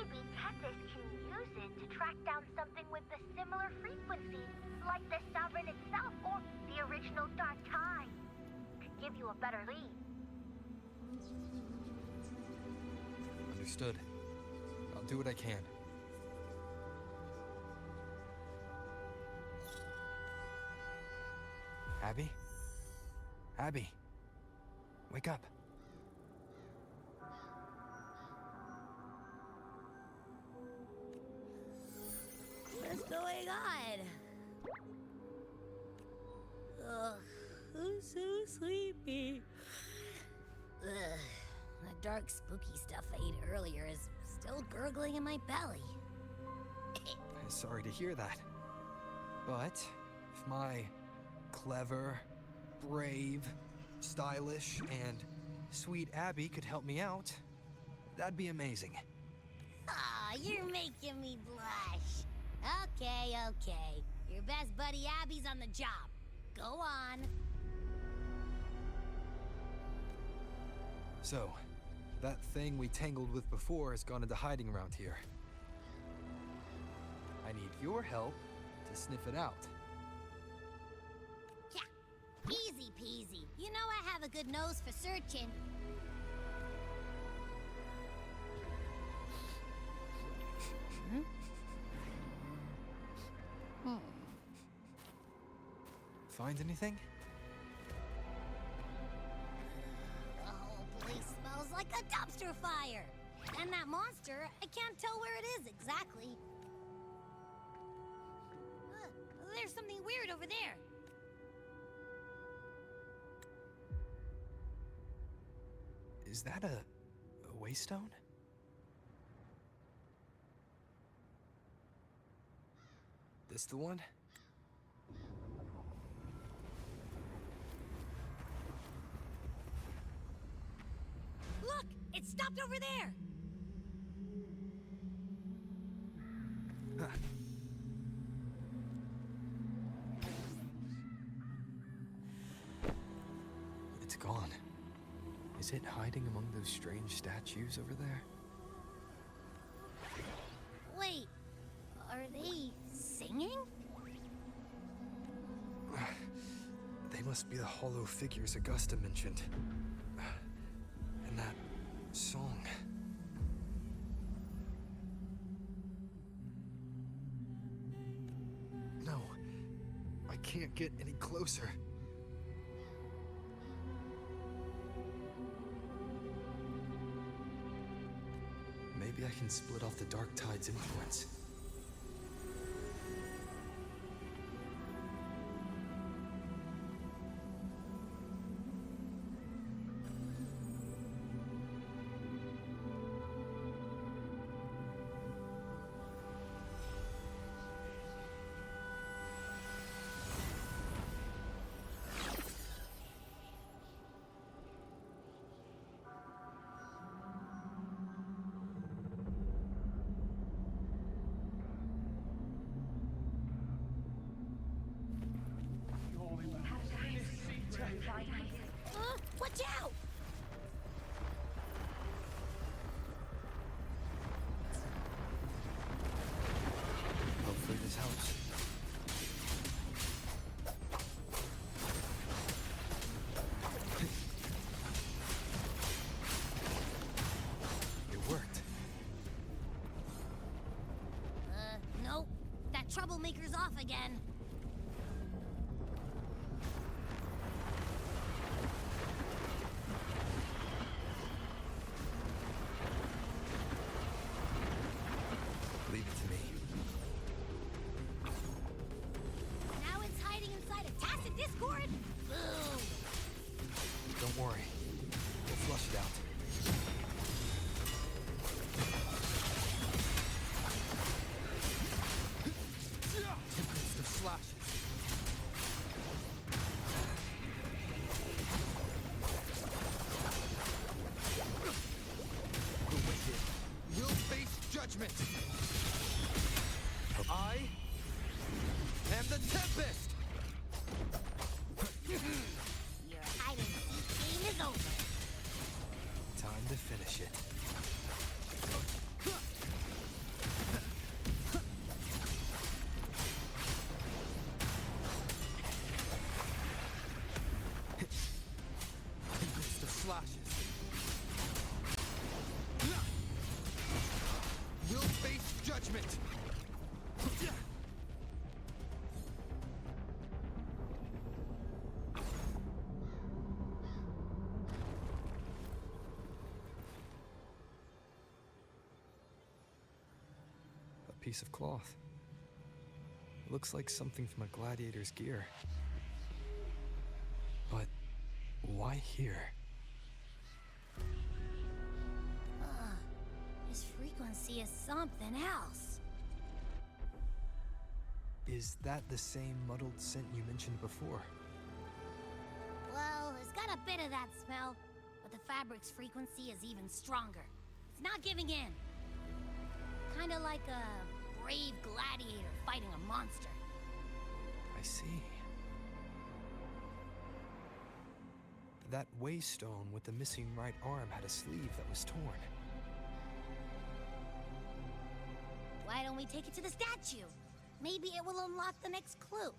Maybe Tethys can use it to track down something with a similar frequency, like the Sovereign itself or the original Dark Tide. Could give you a better lead. Understood. I'll do what I can. Abby? Abby! Wake up. What's going on? Ugh, I'm so sleepy. Ugh, the dark, spooky stuff I ate earlier is still gurgling in my belly. Sorry to hear that. But if my clever, brave, stylish, and sweet Abby could help me out, that'd be amazing. Aw, you're making me blush. Okay. Your best buddy Abby's on the job. Go on. So, that thing we tangled with before has gone into hiding around here. I need your help to sniff it out. Yeah, easy peasy. You know I have a good nose for searching. Find anything? The whole place smells like a dumpster fire. And that monster, I can't tell where it is exactly. There's something weird over there. Is that a waystone? This the one? Look! It stopped over there! Huh. It's gone. Is it hiding among those strange statues over there? Wait, are they singing? They must be the hollow figures Augusta mentioned. And that song. No, I can't get any closer. Maybe I can split off the Dark Tide's influence. Watch out! Hopefully this helps. It worked. Nope. That troublemaker's off again. Leave it to me. Now it's hiding inside a tacit discord? Boom! Don't worry. We'll flush it out. Tempest of slashes. The wicked will face judgment. I am the Tempest! Your hide-and-seek game is over. Time to finish it. flashes. We'll face judgment. A piece of cloth. It looks like something from a gladiator's gear. But why here? This frequency is something else. Is that the same muddled scent you mentioned before? Well, it's got a bit of that smell, but the fabric's frequency is even stronger. It's not giving in. Kinda like a brave gladiator fighting a monster. I see. That waystone with the missing right arm had a sleeve that was torn. Why don't we take it to the statue? Maybe it will unlock the next clue.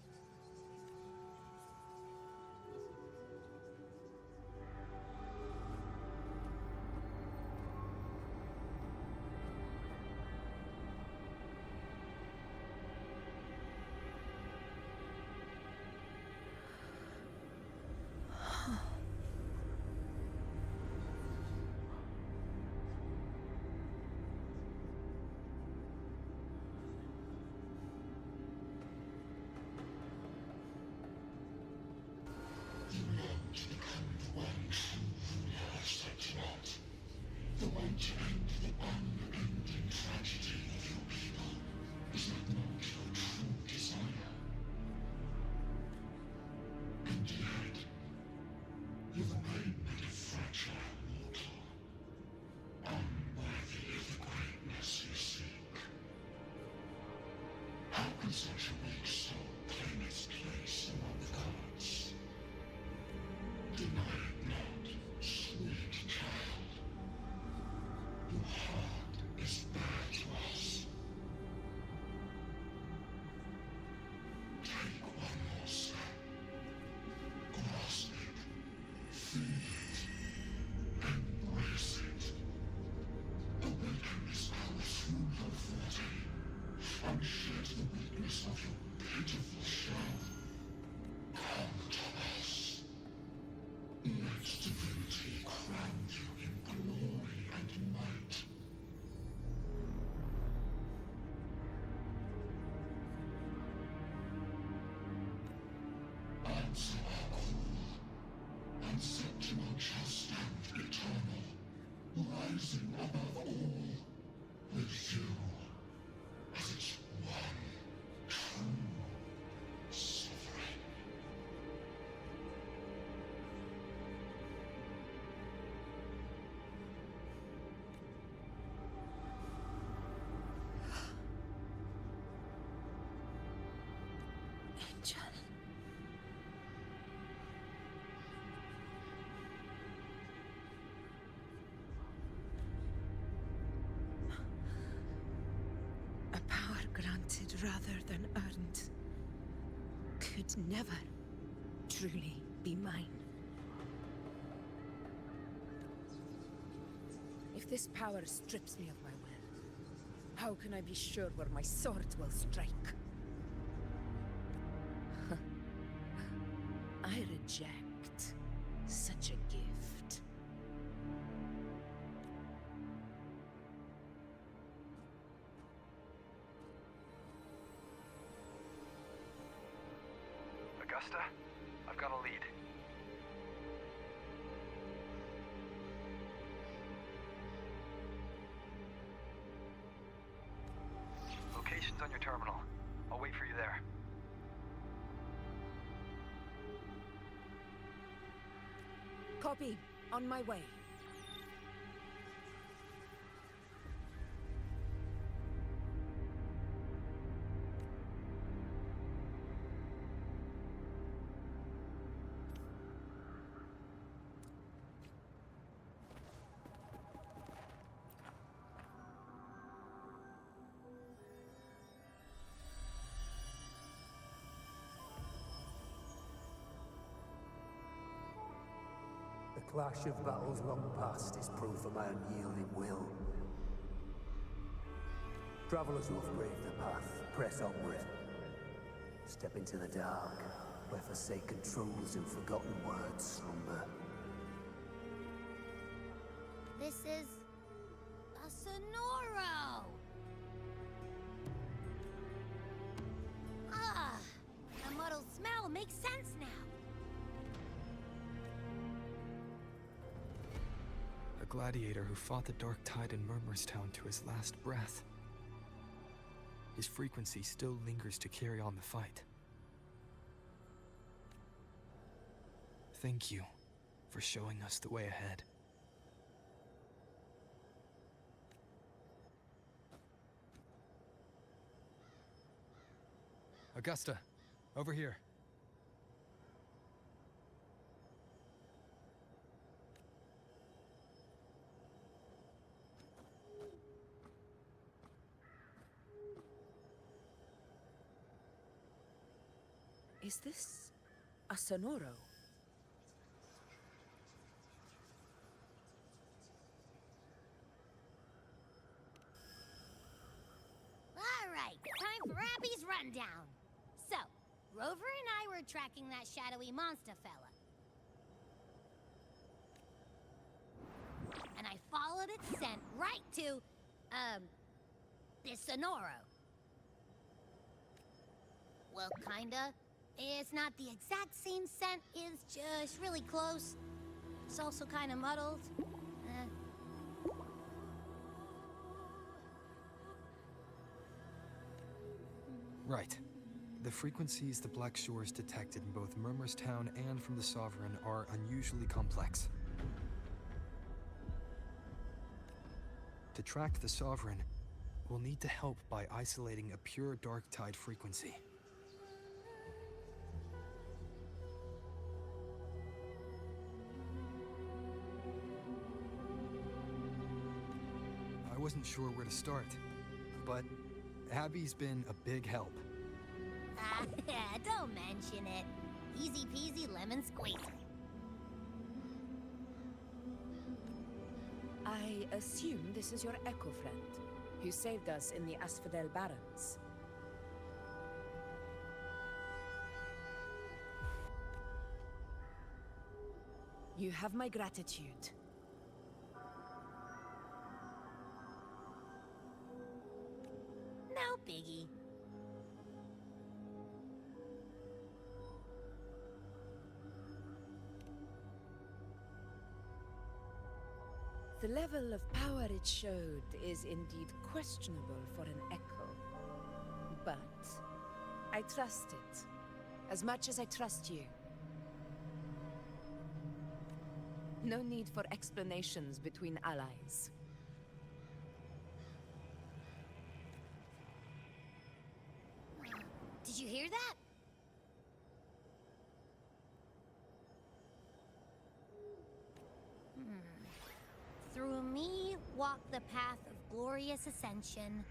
Angel. A power granted rather than earned could never truly be mine. If this power strips me of my will, how can I be sure where my sword will strike? I reject such a gift. Augusta, I've got a lead. Location's on your terminal. I'll wait for you there. Copy. On my way. The clash of battles long past is proof of my unyielding will. Travelers who have braved the path, press onward. Step into the dark, where forsaken truths and forgotten words slumber. This is a Sonoro! Ah, the muddled smell makes sense now. A gladiator who fought the Dark Tide in Murmurstown to his last breath. His frequency still lingers to carry on the fight. Thank you for showing us the way ahead. Augusta, over here. Is this a Sonoro? All right, time for Abby's rundown. So, Rover and I were tracking that shadowy monster fella. And I followed its scent right to, this Sonoro. Well, kinda. It's not the exact same scent, it's just really close. It's also kinda muddled. Right. The frequencies the Black Shores detected in both Murmurstown and from the Sovereign are unusually complex. To track the Sovereign, we'll need to help by isolating a pure Dark Tide frequency. I wasn't sure where to start, but Abby's been a big help. Don't mention it. Easy peasy lemon squeezy. I assume this is your Echo friend, who saved us in the Asphodel Barrens. You have my gratitude. No biggie. The level of power it showed is indeed questionable for an Echo. But I trust it, as much as I trust you. No need for explanations between allies. Did you hear that? Through me walk the path of glorious ascension.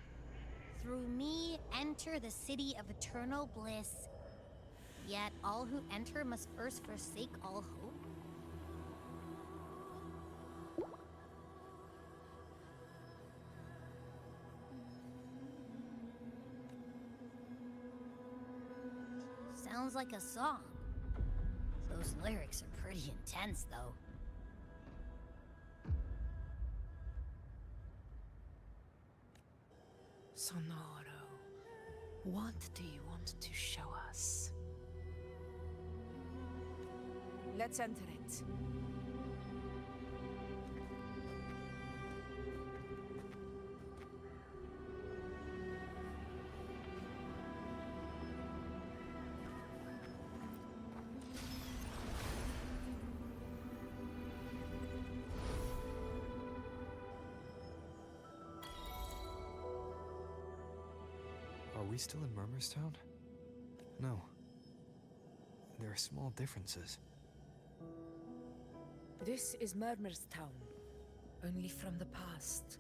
Through me enter the city of eternal bliss. Yet all who enter must first forsake all hope. Sounds like a song. Those lyrics are pretty intense, though. Sonoro, what do you want to show us? Let's enter it. Are we still in Murmurstown? No. There are small differences. This is Murmurstown, only from the past.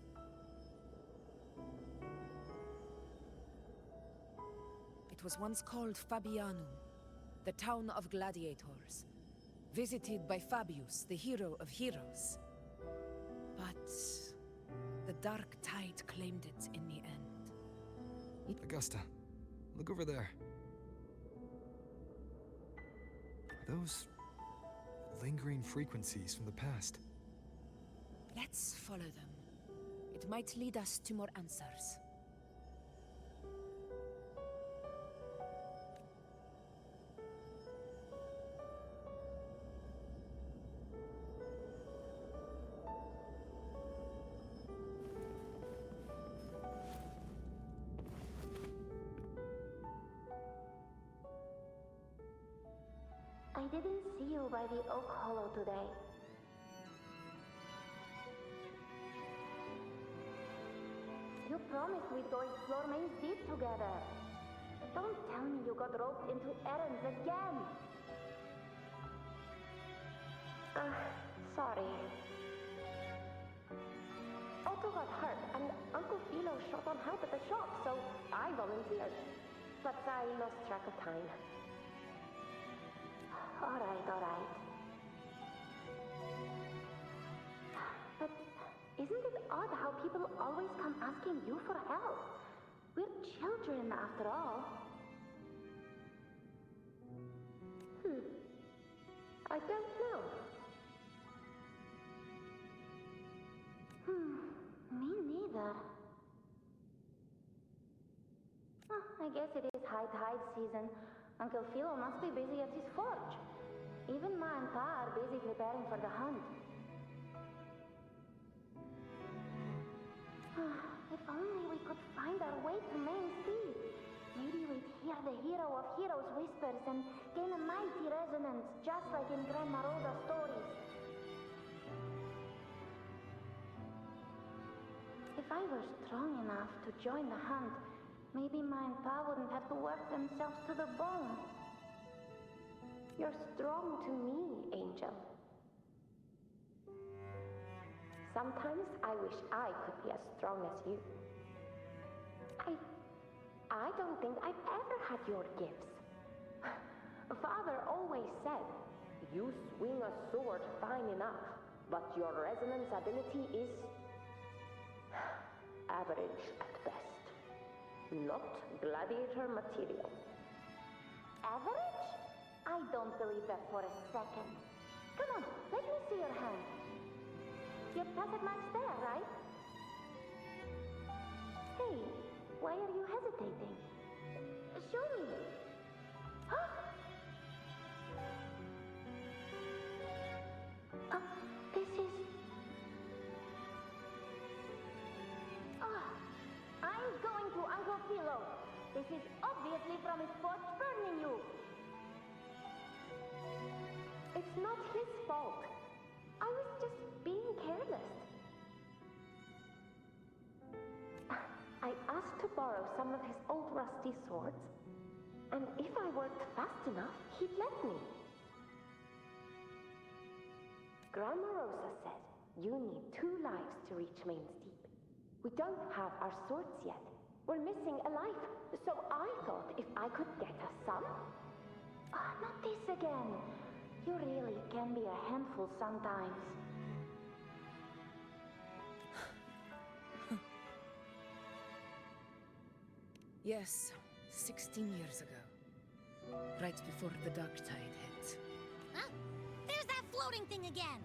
It was once called Fabianum, the town of gladiators. visited by Fabius, the hero of heroes. But the dark tide claimed it in the end. Augusta, look over there. Are those lingering frequencies from the past? Let's follow them. It might lead us to more answers. I didn't see you by the Oak Hollow today. You promised we'd go explore Main Deep together. Don't tell me you got roped into errands again. Sorry. Otto got hurt, and Uncle Philo short on help at the shop, so I volunteered. But I lost track of time. Alright. But isn't it odd how people always come asking you for help? We're children, after all. I don't know. Me neither. I guess it is high tide season. Uncle Philo must be busy at his forge. Even Ma and Pa are busy preparing for the hunt. If only we could find our way to Main Sea. Maybe we'd hear the hero of heroes whispers and gain a mighty resonance, just like in Grandma Rosa's stories. If I were strong enough to join the hunt, maybe Ma and Pa wouldn't have to work themselves to the bone. You're strong to me, Angel. Sometimes I wish I could be as strong as you. I don't think I've ever had your gifts. Father always said, you swing a sword fine enough, but your resonance ability is average at best. Not gladiator material. Average? I don't believe that for a second. Come on, let me see your hand. Your pocket mark's there, right? Hey, why are you hesitating? Show me. This is... I'm going to Uncle Philo. This is obviously from his forge burning you. It's not his fault. I was just being careless. I asked to borrow some of his old rusty swords, and if I worked fast enough, he'd let me. Grandma Rosa said you need 2 lives to reach Main Deep. We don't have our swords yet. We're missing a life, so I thought if I could get us some... not this again. You really can be a handful sometimes. Yes, 16 years ago. Right before the dark tide hit. Huh? There's that floating thing again!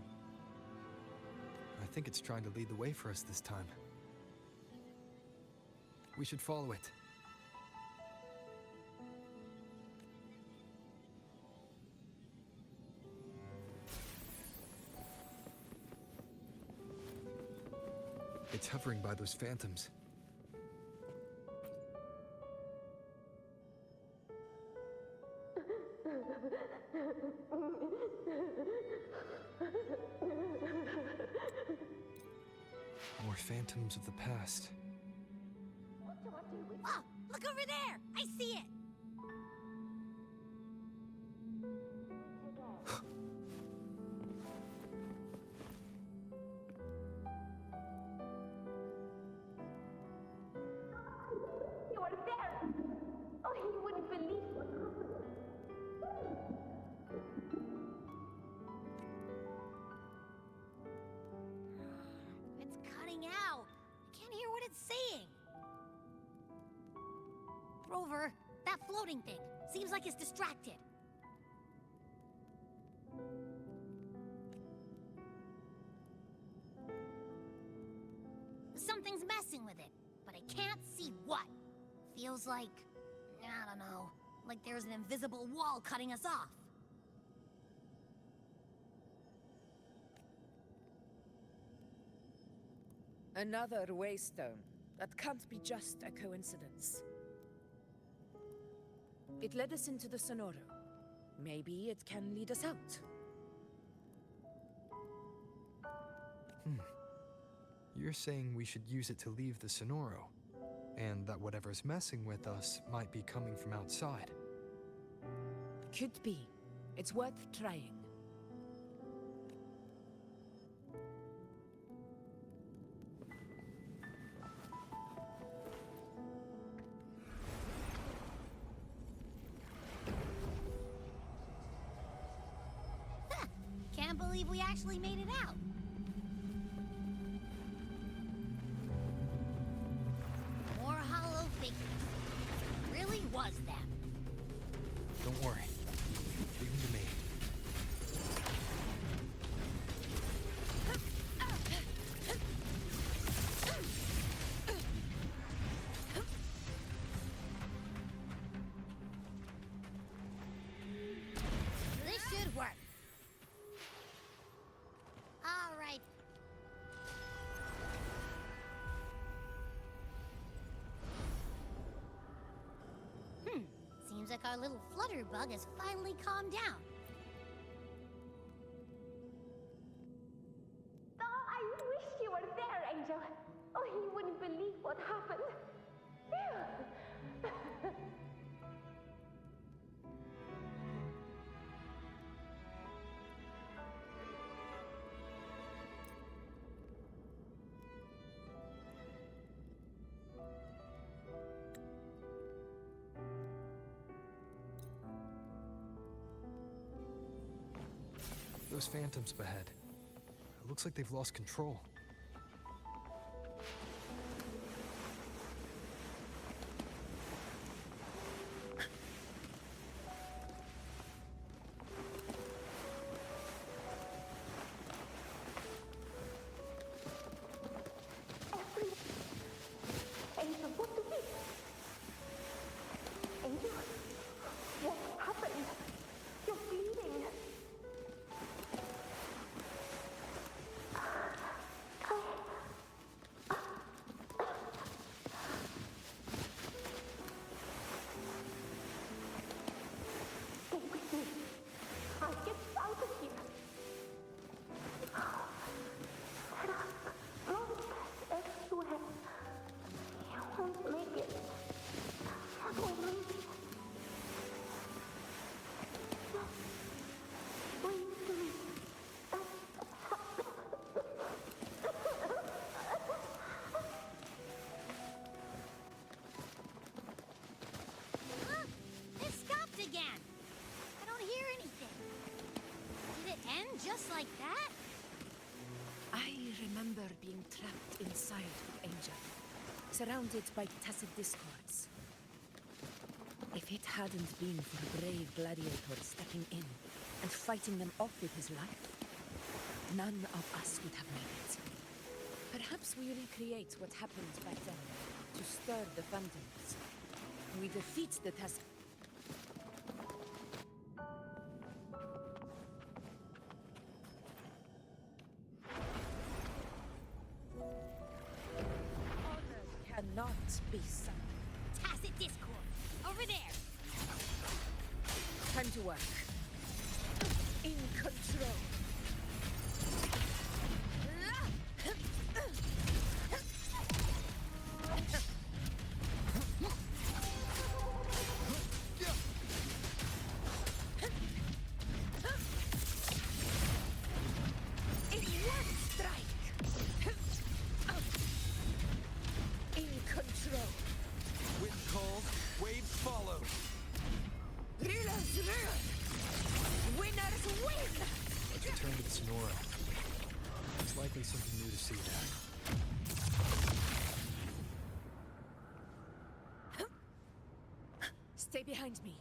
I think it's trying to lead the way for us this time. We should follow it. It's hovering by those phantoms. More phantoms of the past. Oh, look over there! I see it! You are there! Oh, he wouldn't believe what it's saying? Rover, that floating thing. Seems like it's distracted. Something's messing with it, but I can't see what. Feels like, I don't know, like there's an invisible wall cutting us off. Another waystone. That can't be just a coincidence. It led us into the Sonoro. Maybe it can lead us out. You're saying we should use it to leave the Sonoro, and that whatever's messing with us might be coming from outside. Could be. It's worth trying. Can't believe we actually made it out. More hollow figures. It really was them. Don't worry. Leave them to me. This should work. All right. Seems like our little flutterbug has finally calmed down. Oh, I wish you were there, Angel. Oh, you wouldn't believe what happened. Those phantoms ahead. It looks like they've lost control. Angel, what is it? Angel, what happened? You're bleeding. Stay with me. I'll get you out of here. There are monsters everywhere. You won't make it. You won't make it. Wait to me. Huh? It stopped again. I don't hear anything. Did it end just like that? I remember being trapped inside the Angel, surrounded by tacit discords. If it hadn't been for a brave gladiator stepping in and fighting them off with his life, none of us would have made it. Perhaps we recreate what happened back then to stir the phantoms. We defeat the task. Honor cannot be summoned. Tacit discord. Over there. Time to work. In control. In one strike. In control. Wind calls, waves follow. Reelers reel. Winners win. Let's return to the Sonoro. There's likely something new to see there. Stay behind me.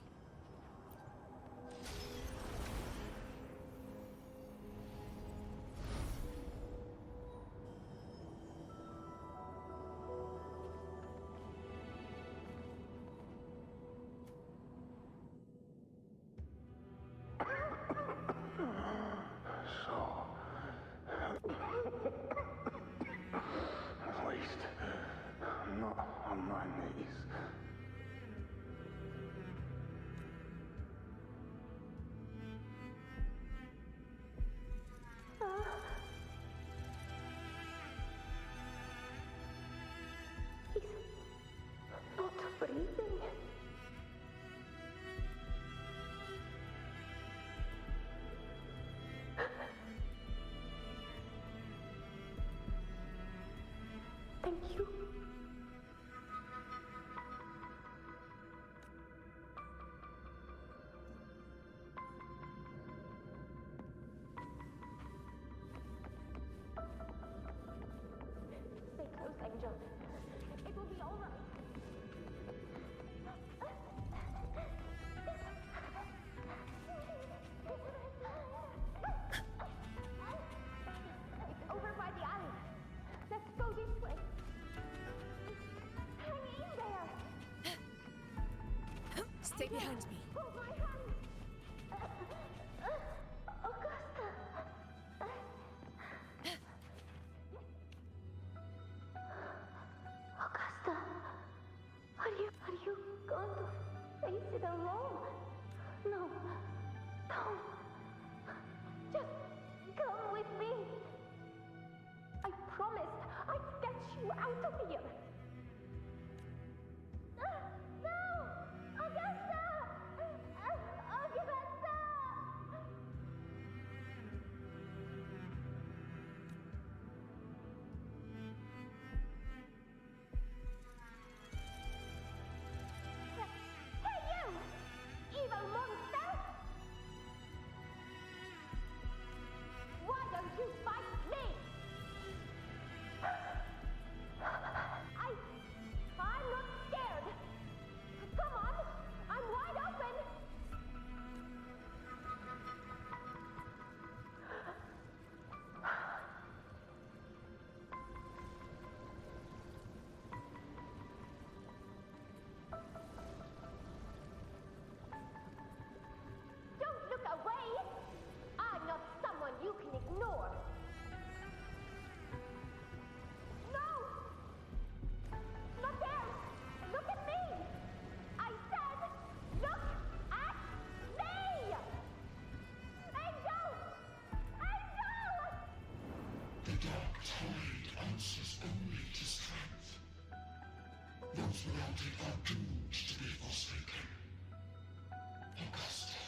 At least, I'm not on my knees. Not breathing. Thank you. Stay close, Angel. It will be all right. It's over by the alley. Let's go this way. Hang in there. Stay behind me. Hold my hand. Augusta. Augusta, are you going to face it alone? No, don't. Just come with me. I promised I'd get you out of here. No! Augusta! Augusta! Hey, you! Evil monster! Why don't you fight me? I'm not scared. Come on, I'm wide open. Don't look away. I'm not someone you can ignore. No! Not there! Look at me! I said, look at me! Angel! Angel! The dark tide answers only to strength. Those without it are doomed to be forsaken. Augusta,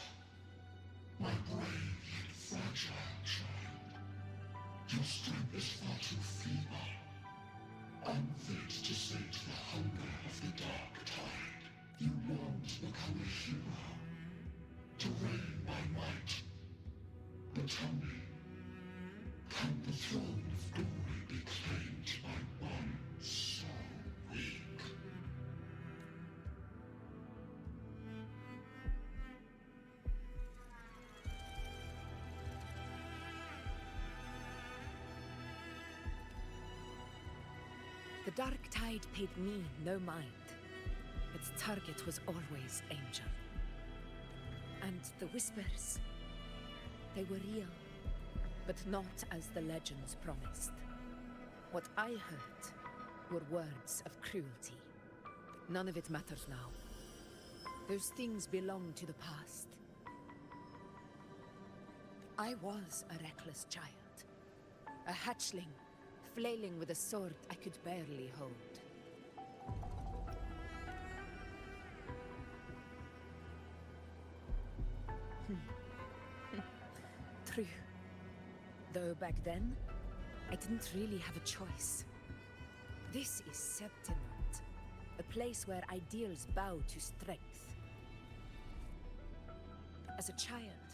my brave yet fragile child, your strength is far too feeble, unfit to sate the hunger of the dark tide. You long to become a hero, to reign by might. But tell me, can the throne of glory be claimed by one so weak? The dark tide paid me no mind. Its target was always Angel. And the whispers, they were real, but not as the legends promised. What I heard were words of cruelty. None of it matters now. Those things belong to the past. I was a reckless child, a hatchling, flailing with a sword I could barely hold. True. Though back then, I didn't really have a choice. This is Septimont, a place where ideals bow to strength. As a child,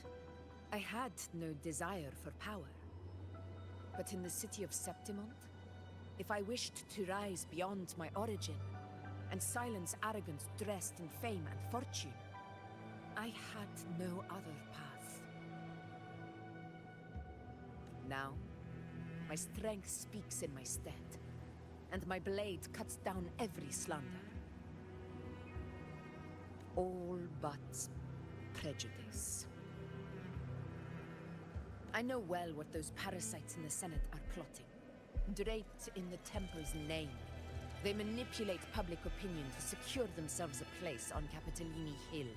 I had no desire for power. But in the city of Septimont, if I wished to rise beyond my origin and silence arrogance dressed in fame and fortune. I had no other path. Now, my strength speaks in my stead, and my blade cuts down every slander. All but prejudice. I know well what those parasites in the Senate are plotting. Draped in the Temple's name, they manipulate public opinion to secure themselves a place on Capitolini Hill.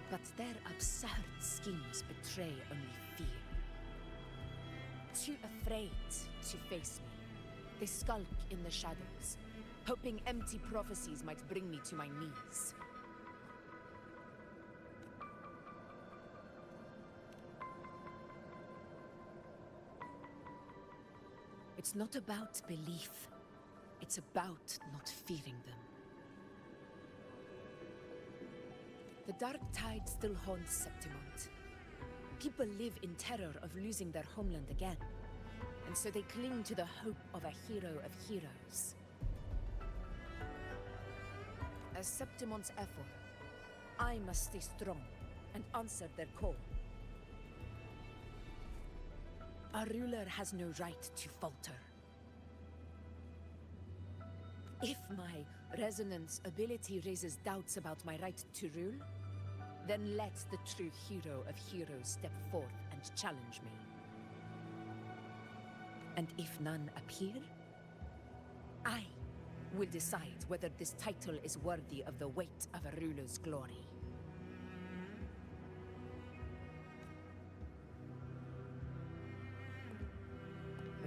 But their absurd schemes betray only fear. Too afraid to face me, they skulk in the shadows, hoping empty prophecies might bring me to my knees. It's not about belief. It's about not fearing them. The dark tide still haunts Septimont. People live in terror of losing their homeland again, and so they cling to the hope of a hero of heroes. As Septimont's Ephor, I must stay strong and answer their call. Our ruler has no right to falter. If my resonance ability raises doubts about my right to rule, then let the true hero of heroes step forth and challenge me. And if none appear, I will decide whether this title is worthy of the weight of a ruler's glory.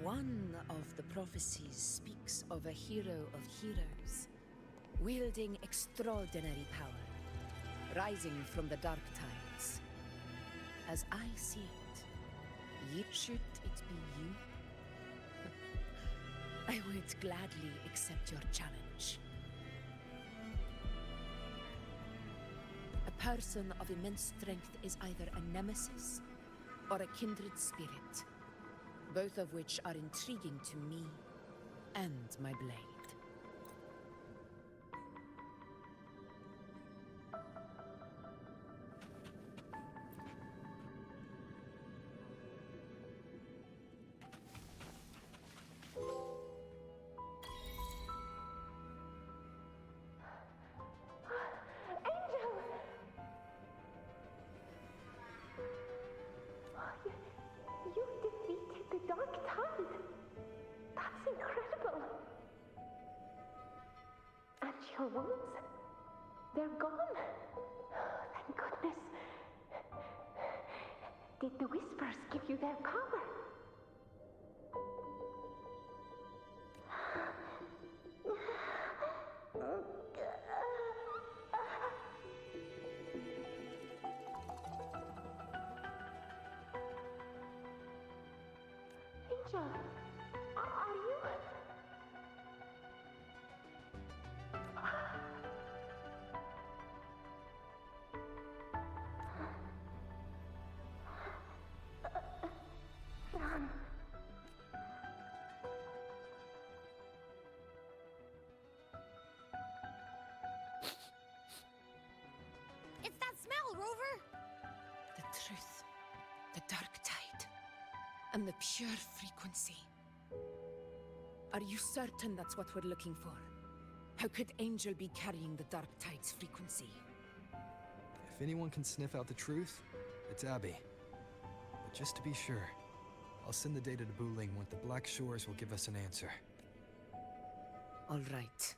One of the prophecies speaks of a hero of heroes, wielding extraordinary power, rising from the dark tides. As I see it, should it be you? I would gladly accept your challenge. A person of immense strength is either a nemesis or a kindred spirit, both of which are intriguing to me and my blade. You defeated the Dark Tide! That's incredible! And your wounds? They're gone! Thank goodness! Did the Whispers give you their power? Angel, are you? It's that smell, Rover! The truth, the dark tide, and the pure frequency. Are you certain that's what we're looking for? How could Angel be carrying the dark tide's frequency? If anyone can sniff out the truth, it's Abby. But just to be sure, I'll send the data to Buling when the Black Shores will give us an answer. All right.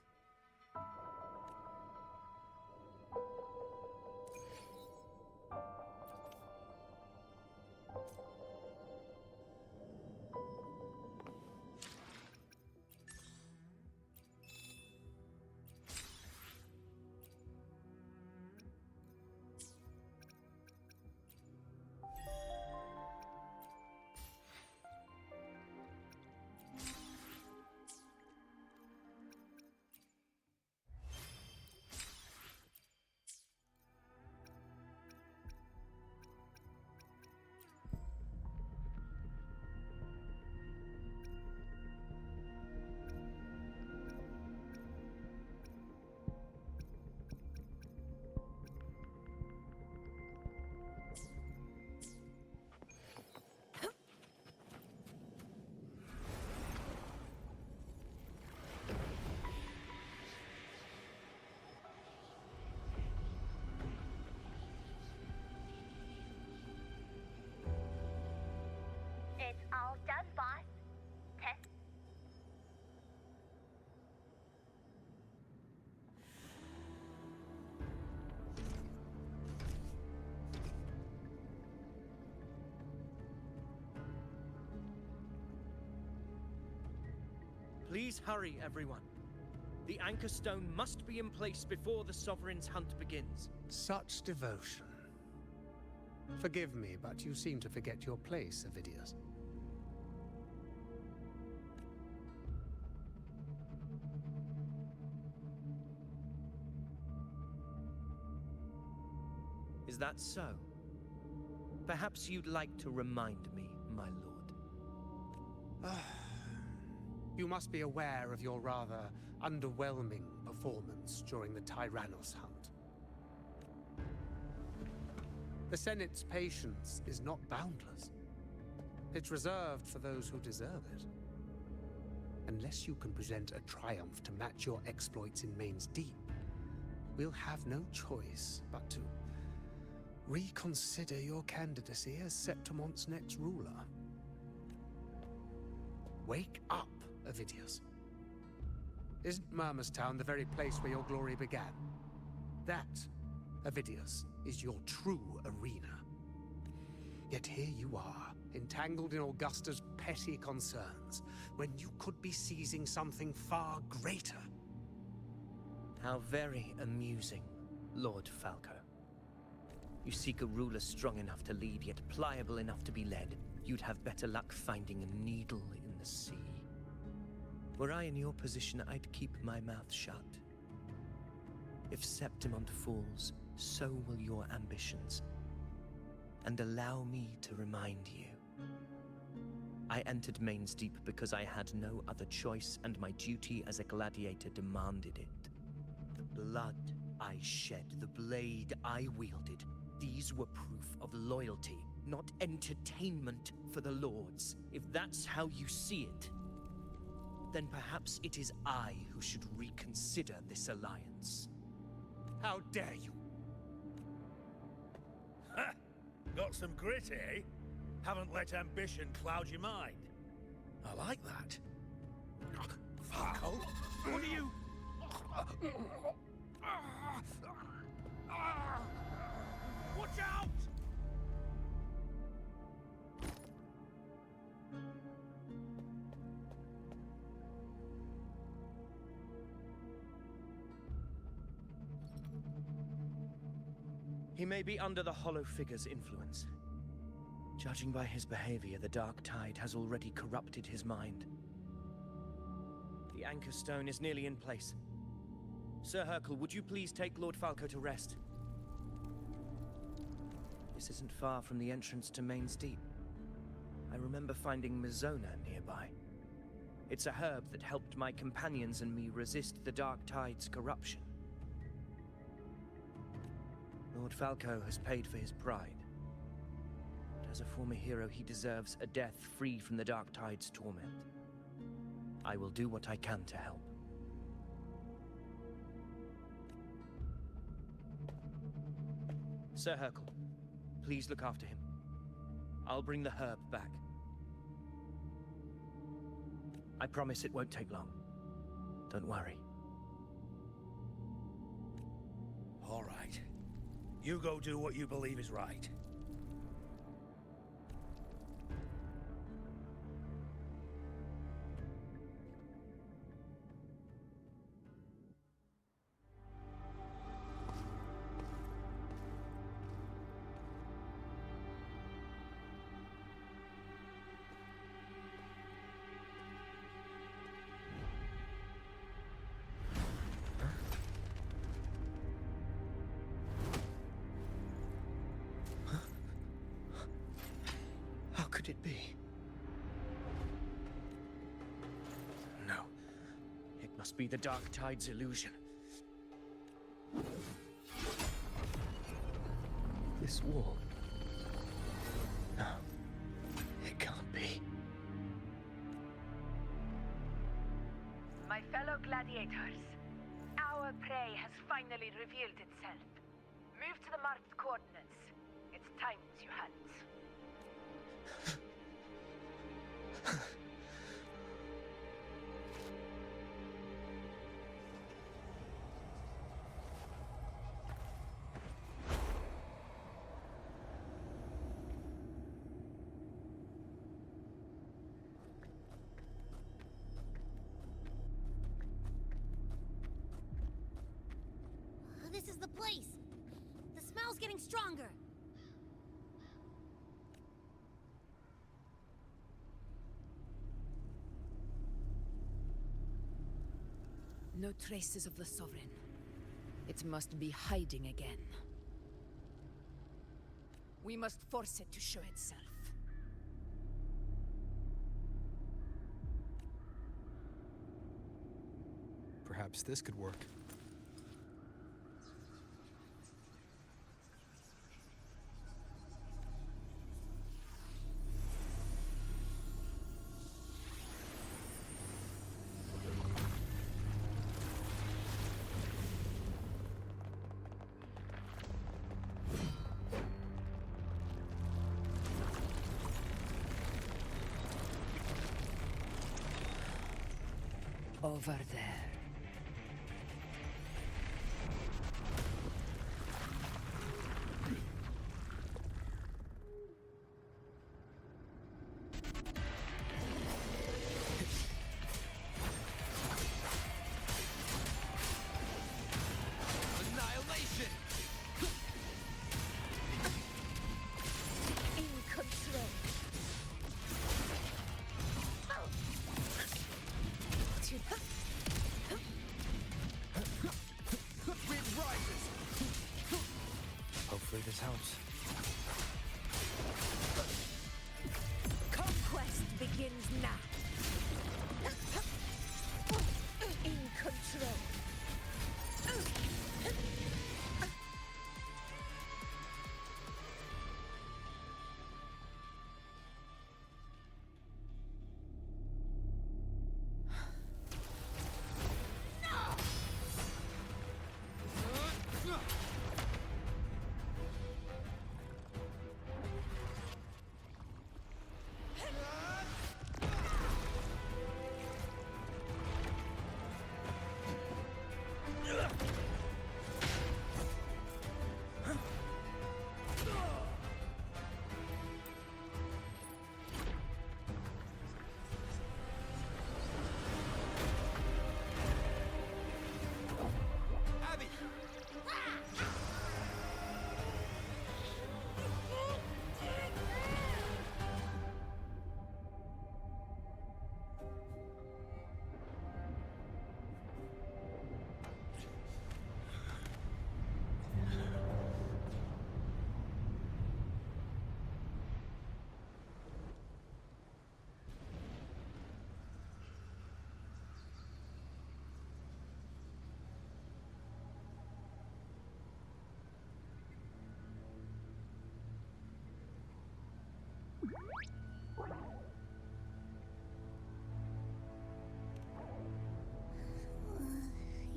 Please hurry, everyone. The Anchor Stone must be in place before the Sovereign's hunt begins. Such devotion. Forgive me, but you seem to forget your place, Avidius. Is that so? Perhaps you'd like to remind me, my lord. You must be aware of your rather underwhelming performance during the Tyrannos hunt. The Senate's patience is not boundless. It's reserved for those who deserve it. Unless you can present a triumph to match your exploits in Main's Deep, we'll have no choice but to reconsider your candidacy as Septimon's next ruler. Wake up, Avidius. Isn't Murmustown the very place where your glory began? That, Avidius, is your true arena. Yet here you are, entangled in Augusta's petty concerns, when you could be seizing something far greater. How very amusing, Lord Falco. You seek a ruler strong enough to lead, yet pliable enough to be led. You'd have better luck finding a needle in the sea. Were I in your position, I'd keep my mouth shut. If Septimon falls, so will your ambitions. And allow me to remind you. I entered Main's Deep because I had no other choice, and my duty as a gladiator demanded it. The blood I shed, the blade I wielded, these were proof of loyalty, not entertainment for the Lords. If that's how you see it, then perhaps it is I who should reconsider this alliance. How dare you? Ha! Got some grit, eh? Haven't let ambition cloud your mind. I like that. Falco, what are you... Watch out! He may be under the Hollow Figure's influence. Judging by his behavior, the Dark Tide has already corrupted his mind. The Anchor Stone is nearly in place. Sir Hercule, would you please take Lord Falco to rest? This isn't far from the entrance to Main's Deep. I remember finding Mizona nearby. It's a herb that helped my companions and me resist the Dark Tide's corruption. Lord Falco has paid for his pride. But as a former hero, he deserves a death free from the Dark Tide's torment. I will do what I can to help. Sir Hercule, please look after him. I'll bring the herb back. I promise it won't take long. Don't worry. All right. You go do what you believe is right. How could it be? No. It must be the Dark Tide's illusion. This wall. No. It can't be. My fellow gladiators, our prey has finally revealed itself. Move to the marked coordinates. It's time to hunt. Please! The smell's getting stronger! No traces of the Sovereign. It must be hiding again. We must force it to show itself. Perhaps this could work. Over there. Annihilation! In control. Wind rises! Hopefully this helps. Conquest begins now. In control. Abby!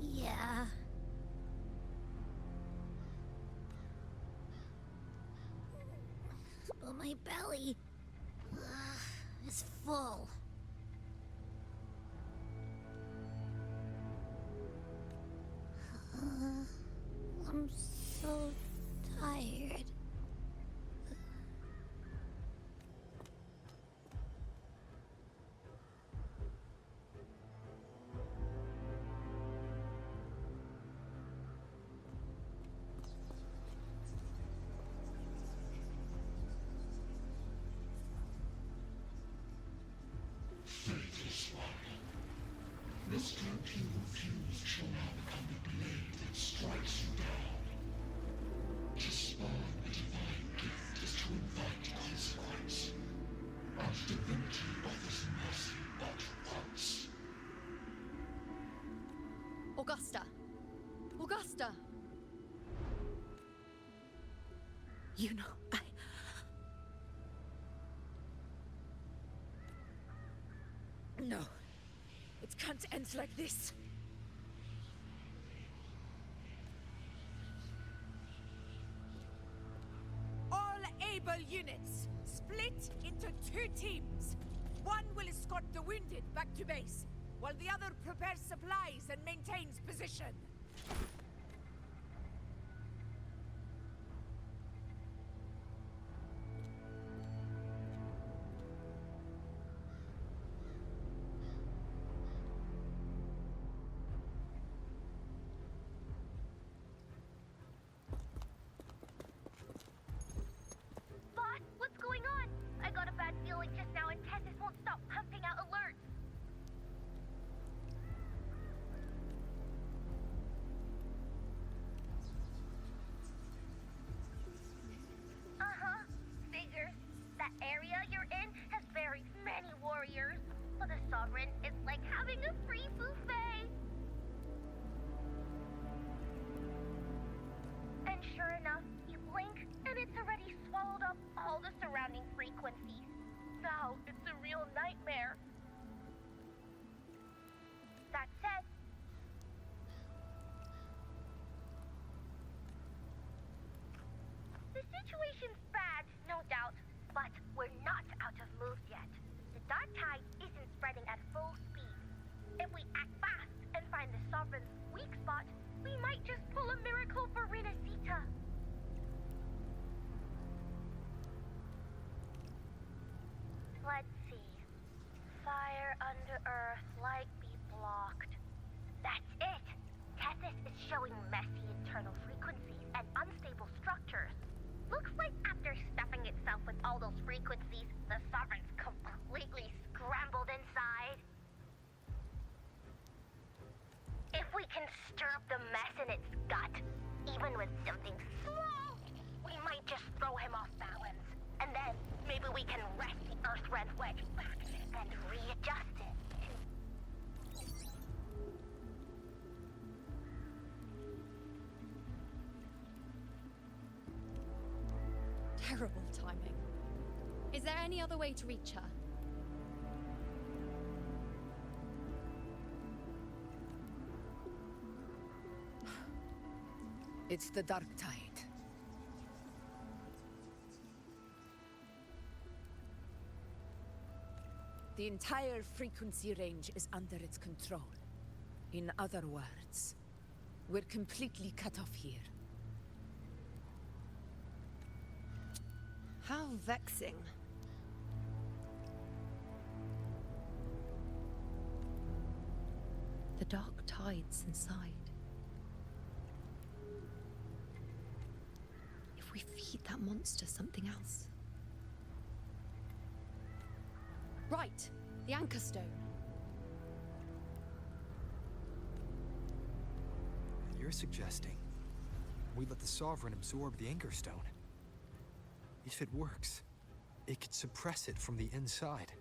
Yeah. But my belly is full. I'm so tired. Faithless one. The strength you refuse shall now become the blade that strikes you down. To spawn a divine gift is to invite consequence. And divinity offers mercy but once. Augusta! Augusta! You know, No. It can't end like this. All able units, split into 2 teams. One will escort the wounded back to base, while the other prepares supplies and maintains position. having a free buffet. And sure enough, you blink, and it's already swallowed up all the surrounding frequencies. Now it's a real nightmare. That said, the situation's bad, no doubt, but we're not out of moves yet. The dark tide isn't spreading at full speed. If we act fast and find the Sovereign's weak spot, we might just pull a miracle for Renacita. Let's see. Fire under earth, light be blocked. That's it! Tethys is showing messy internal frequencies and unstable structures. Looks like after stuffing itself with all those frequencies, the Sovereign's completely scrambled inside. If we can stir up the mess in its gut, even with something small, we might just throw him off balance. And then maybe we can wrest the Earth-Rend wedge back and readjust it. Terrible timing. Is there any other way to reach her? It's the dark tide. The entire frequency range is under its control. In other words, we're completely cut off here. How vexing. The dark tide's inside. If we feed that monster something else. Right, the Anchor Stone. You're suggesting we let the Sovereign absorb the Anchor Stone. If it works, it could suppress it from the inside.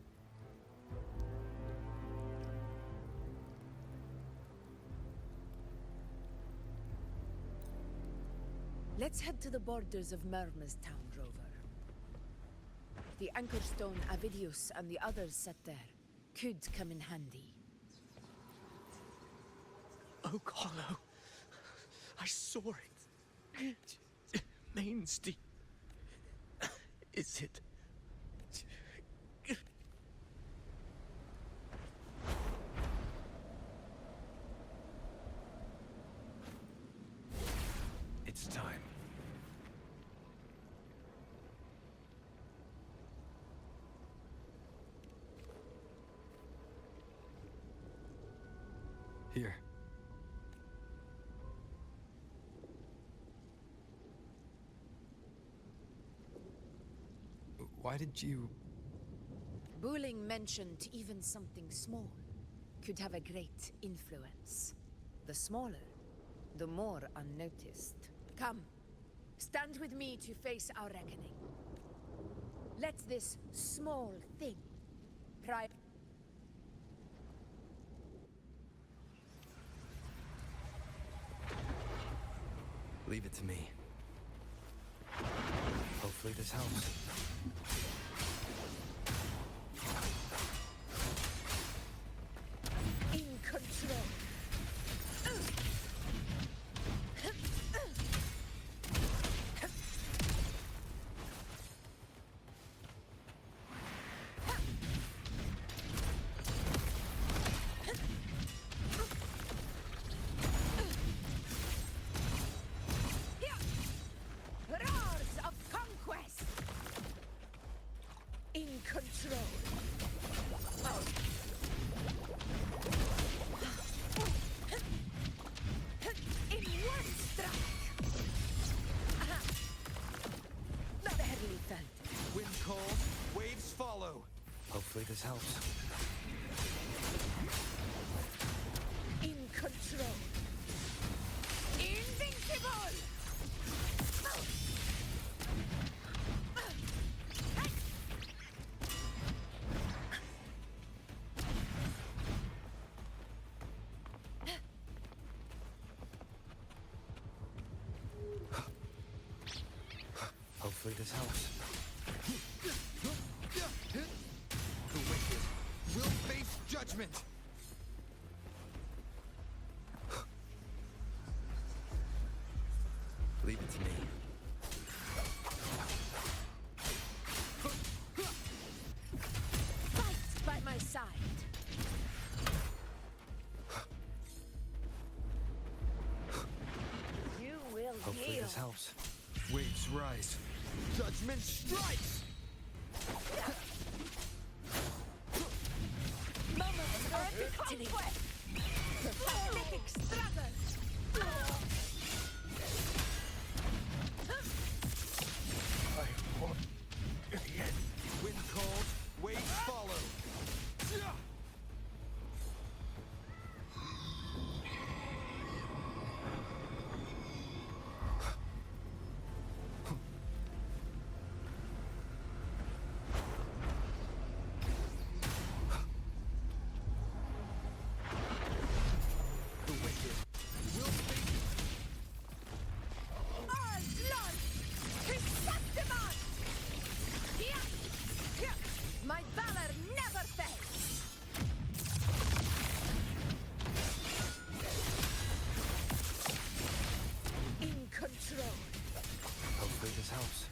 Let's head to the borders of Merma's town, Rover. The Anchor Stone, Avidius, and the others set there could come in handy. Oh, Carlo. I saw it. Mainstay. Is it? It's time. Here. Why did you... Booling mentioned even something small could have a great influence. The smaller, the more unnoticed. Come, stand with me to face our reckoning. Let this small thing Leave it to me. Hopefully this helps. in control. Roars of conquest! In control. In one strike! Not barely felt. Wind calls, waves follow. Hopefully this helps. In control. Invincible! judgment! Leave it to me. Fight by my side. You will Hopefully heal. this helps. Waves rise. Judgment strikes! Moment of victory. Pathetic struggle. I won. Wind calls, waves follow. The wicked will speak. All blood! Chrysanthemum! My valor never fails! In control. Hopefully this helps.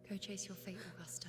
Go chase your fate, Augusta.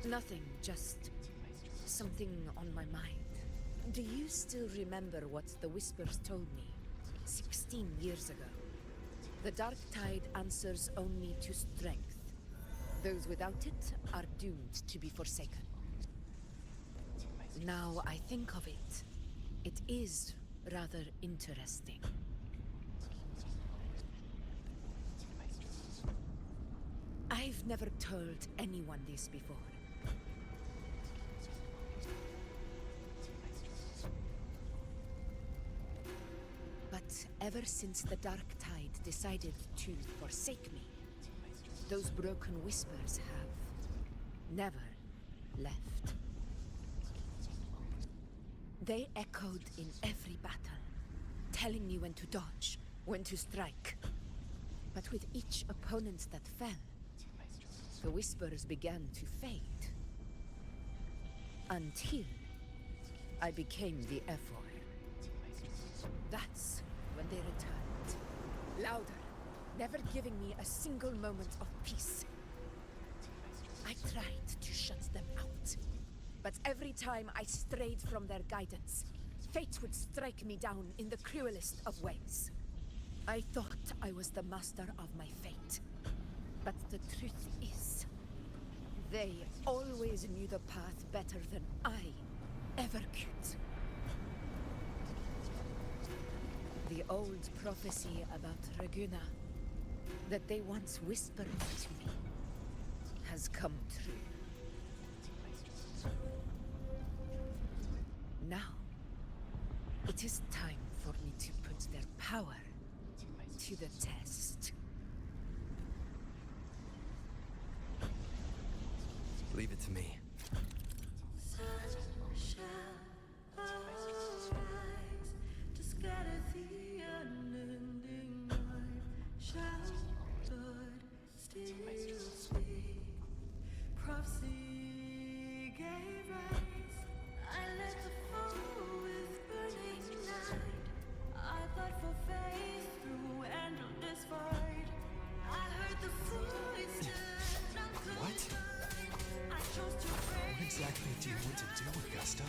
Nothing, just something on my mind. Do you still remember what the Whispers told me 16 years ago? The Dark Tide answers only to strength. Those without it are doomed to be forsaken. Now I think of it, it is rather interesting. I've never told anyone this before. But ever since the Dark Tide decided to forsake me, those broken whispers have never left. They echoed in every battle, telling me when to dodge, when to strike. But with each opponent that fell, the whispers began to fade. Until I became the Ephor. That's when they returned. Louder, never giving me a single moment of peace. I tried to shut them out. But every time I strayed from their guidance, fate would strike me down in the cruelest of ways. I thought I was the master of my fate. But the truth is, they always knew the path better than I ever could. The old prophecy about Raguna, that they once whispered to me, has come true. now, it is time for me to put their power to the test. Leave it to me. To scatter the unending night, shall blood still speak? Prophecy gave rise. I led the foe with burning night. I fought for faith through endless fight. I heard the voice that What? I chose to break. What exactly do you want to do, Augusta?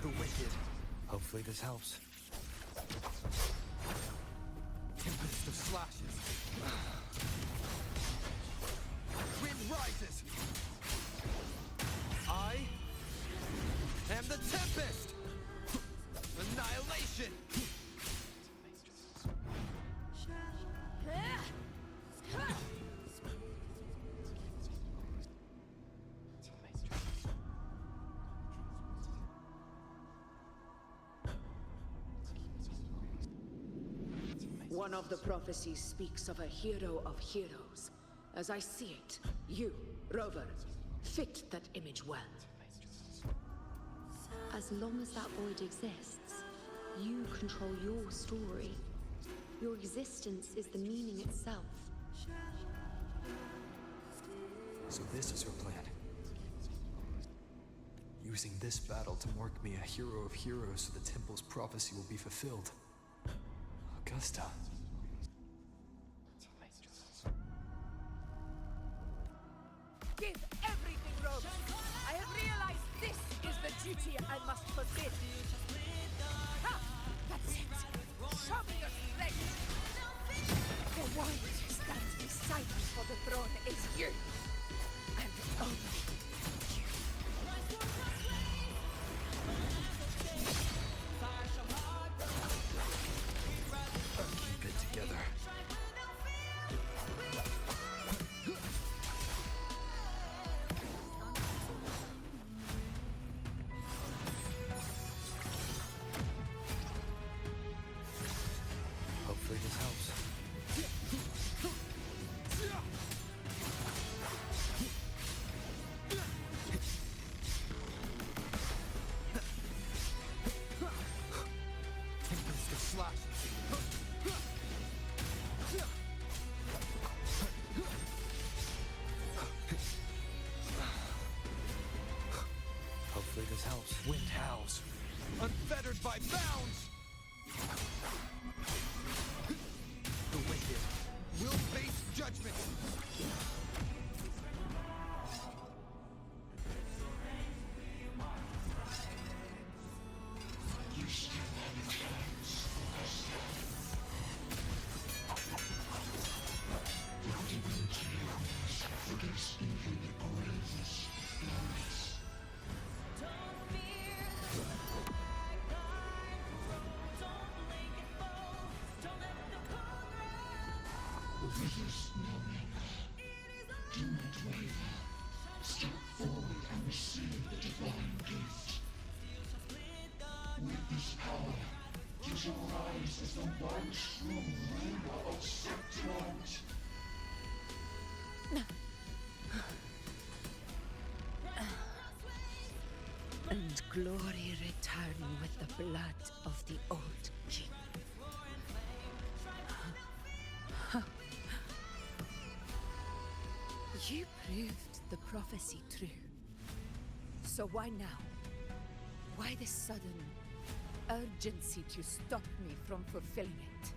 The wicked. Hopefully this helps. Tempest of slashes. Wind rises. I am the Tempest. Annihilation. One of the prophecies speaks of a hero of heroes. As I see it, you, Rover, fit that image well. As long as that void exists, you control your story. Your existence is the meaning itself. So this is her plan. Using this battle to mark me a hero of heroes so the temple's prophecy will be fulfilled. Augusta. Give everything, Rover! I have realized this is the duty I must fulfill. Ha! That's it! Show me your strength! The one who stands beside me for the throne is you! And only you. Keep it together. Hopefully this helps. Tempest of slashes. Hopefully this helps. Wind howls. Unfettered by bounds! The wicked will face judgment! You still have a chance, Augusta. The divinity of this forgets even the gravest illness. Resist no longer. Do not waver. Step forward and receive the divine gift. With this power, you shall rise as the one true ruler of Septiment. And glory return with the blood of the old king. You proved the prophecy true. So why now? Why this sudden urgency to stop me from fulfilling it?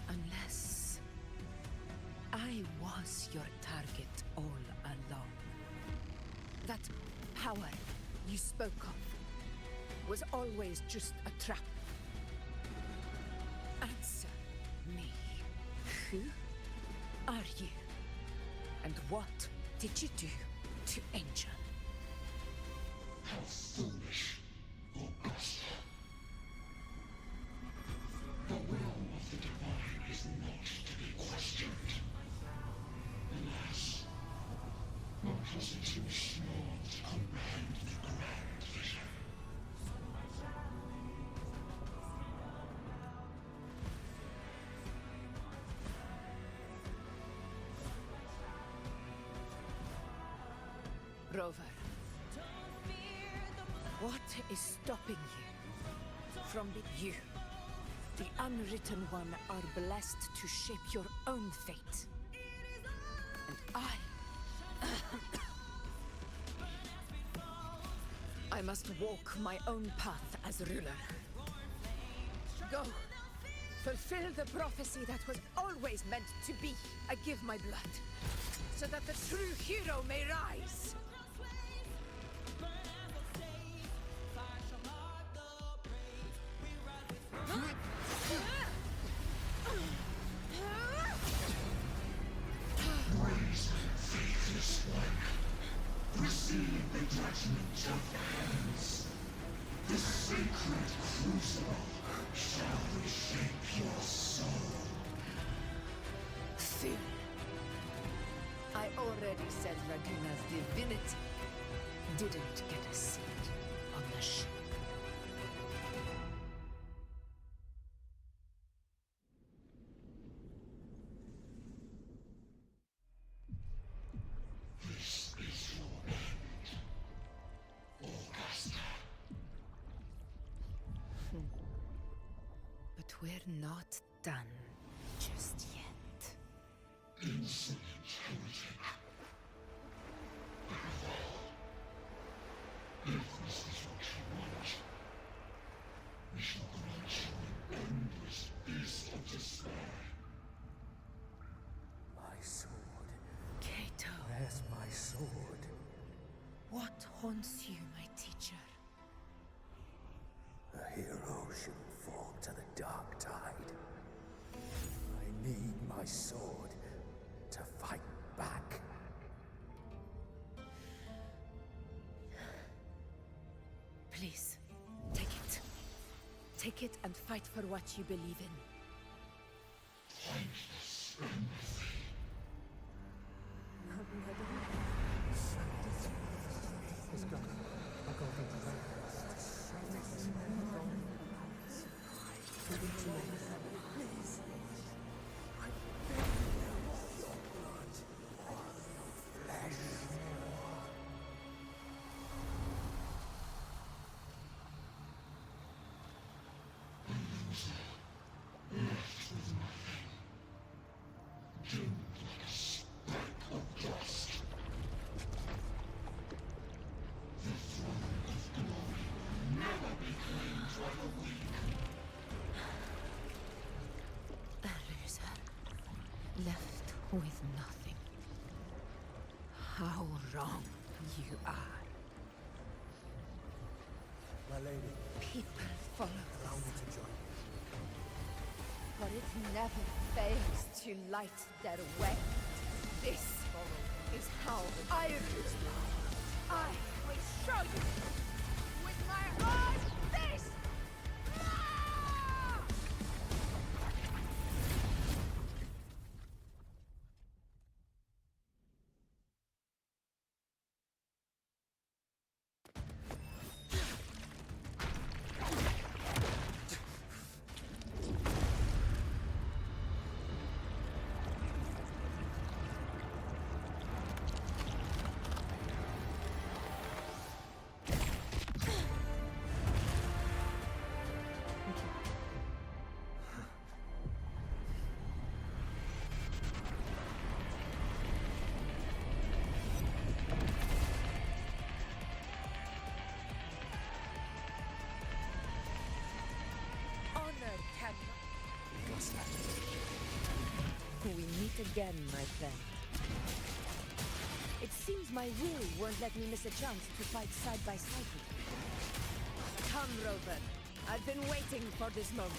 Unless I was your target all along. That power you spoke of was always just a trap. Answer me. Who are you? And what did you do to Angel? How foolish, Augusta. The will of the divine is not to be questioned. Alas, because it's too small to comprehend the grand vision. Rover, what is stopping you from you? The Unwritten One are blessed to shape your own fate. And I must walk my own path as ruler. Go! Fulfill the prophecy that was always meant to be. I give my blood, so that the true hero may rise. Raise, faithless one. Receive the judgment of hands. The sacred crucible shall reshape your soul. Soon. I already said Raguna's divinity didn't get a seat on the ship. This is your end, Augusta. But we're not done just yet. Insolent heretic. If this is what you want, we shall grant you an endless beast of despair. My sword. Kato. Where's my sword? What haunts you, my teacher? A hero shouldn't fall to the dark tide. I need my sword to fight back. Please, take it. Take it and fight for what you believe in. Thankless empathy. Left with nothing. Dimmed like a speck of dust. The throne of glory will never be claimed by the weak. A loser. Left with nothing. How wrong you are. My lady, People follow allow me us, to join you. but it never fails to light their way. This is how I rule. I will show you with my own fist! Ah! Honor cannot. We meet again, my friend. It seems my will won't let me miss a chance to fight side by side with you. Come, Rover. I've been waiting for this moment.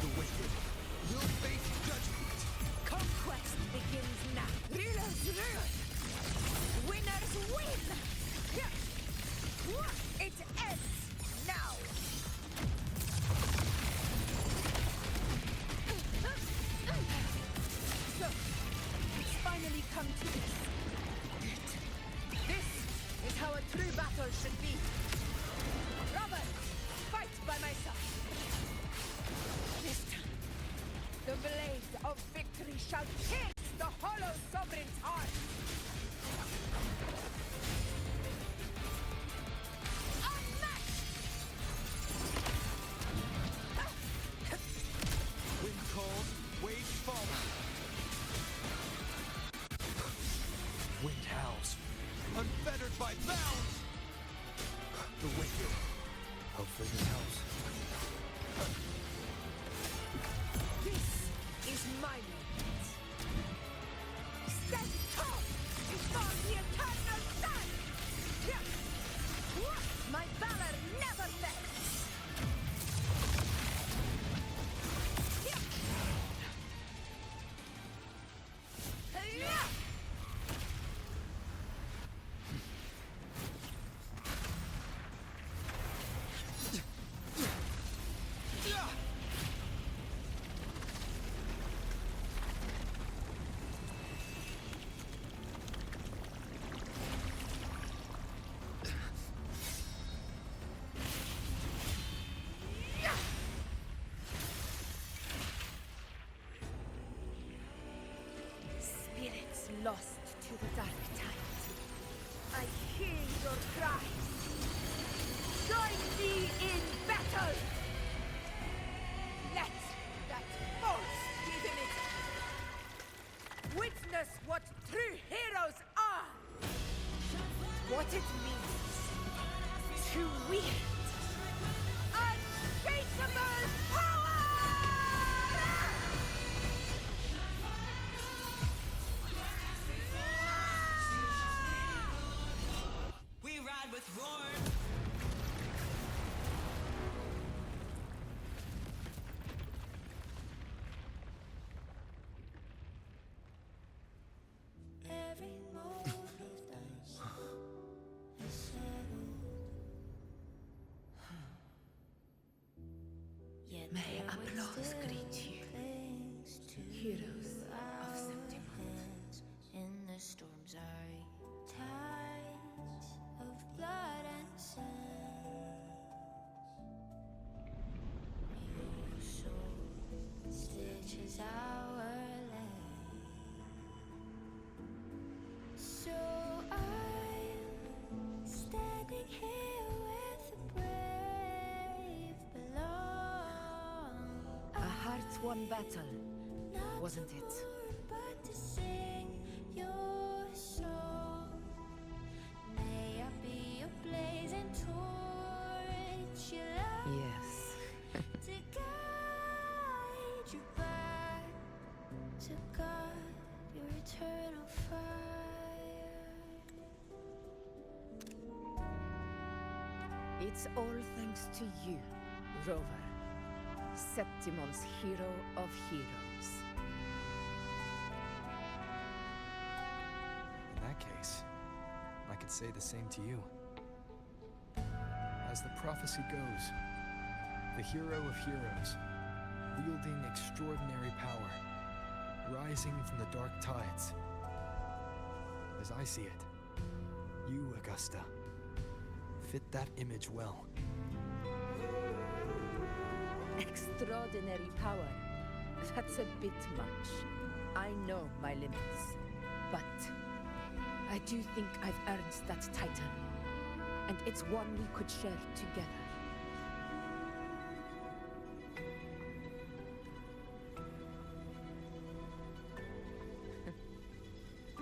The wicked will face judgment. Conquest begins now. Rulers rule. Winners win. It ends now. So, it's finally come to this. This is how a true battle should be. Robert, fight by my side. This time, the blade of victory shall pierce the hollow sovereign's heart. Wind calls, waves follow. Wind howls, unfettered by bounds. The wicked. Hopefully this helps. This is my moment. Stand tall before the eternal sun! My valor never melts! Spirits lost to the dark tides. I hear your cries. Join me in battle! Let that false divinity witness what true heroes are! What it means to wield untraceable power! We ride with roar. Every move you've done is settled. Yet May there applause still greet you, clings to heroes you of out Septimus. in the storms are tides of blood and sand. Your soul stitches our land. So I'm standing here with the brave belong. A heart-won battle, Not wasn't to it? mourn, but to sing your song. May I be a blazing torch you light Yes. to guide you back to God, your eternal fire. It's all thanks to you, Rover, Septimon's hero of heroes. In that case, I could say the same to you. As the prophecy goes, the hero of heroes, wielding extraordinary power, rising from the dark tides. As I see it, you, Augusta, fit that image well. Extraordinary power. That's a bit much. I know my limits. But I do think I've earned that title. And it's one we could share together.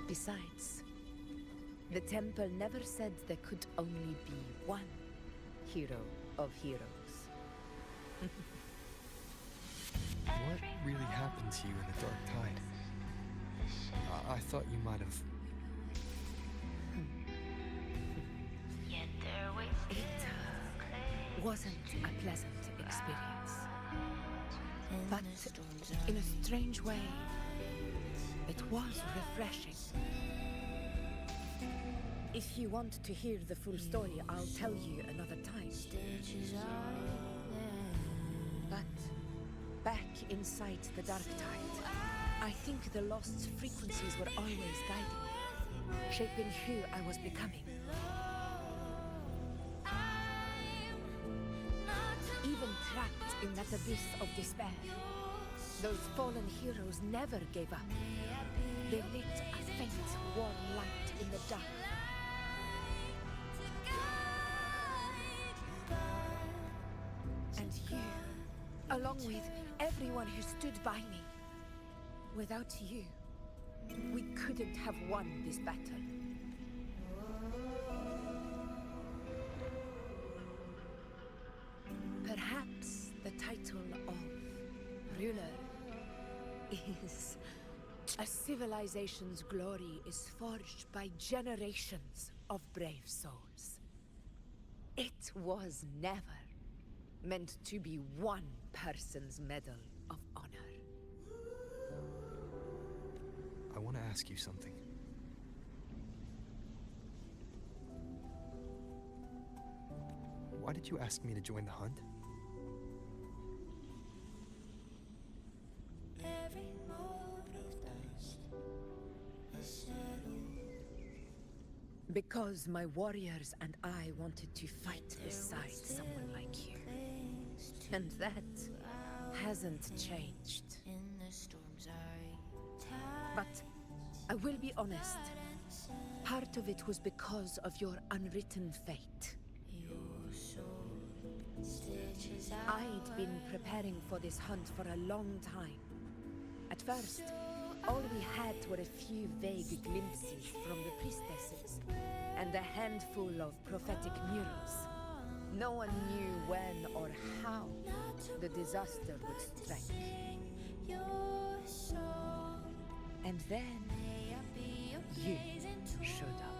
Besides, the temple never said there could only be one hero of heroes. What really happened to you in the Dark Tide? I thought you might have... Yet there waits It wasn't a pleasant experience. in But in a strange way, it was refreshing. If you want to hear the full story, I'll tell you another time. But back inside the Dark Tide, I think the lost frequencies were always guiding me, shaping who I was becoming. Even trapped in that abyss of despair, those fallen heroes never gave up. They lit a faint, warm light in the dark. And you, along with everyone who stood by me. Without you, we couldn't have won this battle. Perhaps the title of ruler is a civilization's glory is forged by generations of brave souls. It was never meant to be one person's medal of honor. I want to ask you something. Why did you ask me to join the hunt? Because my warriors and I wanted to fight beside someone like you. And that hasn't changed. But I will be honest. Part of it was because of your unwritten fate. I'd been preparing for this hunt for a long time. At first, all we had were a few vague glimpses from the priestesses, and a handful of prophetic murals. No one knew when or how the disaster would strike. And then, you showed up.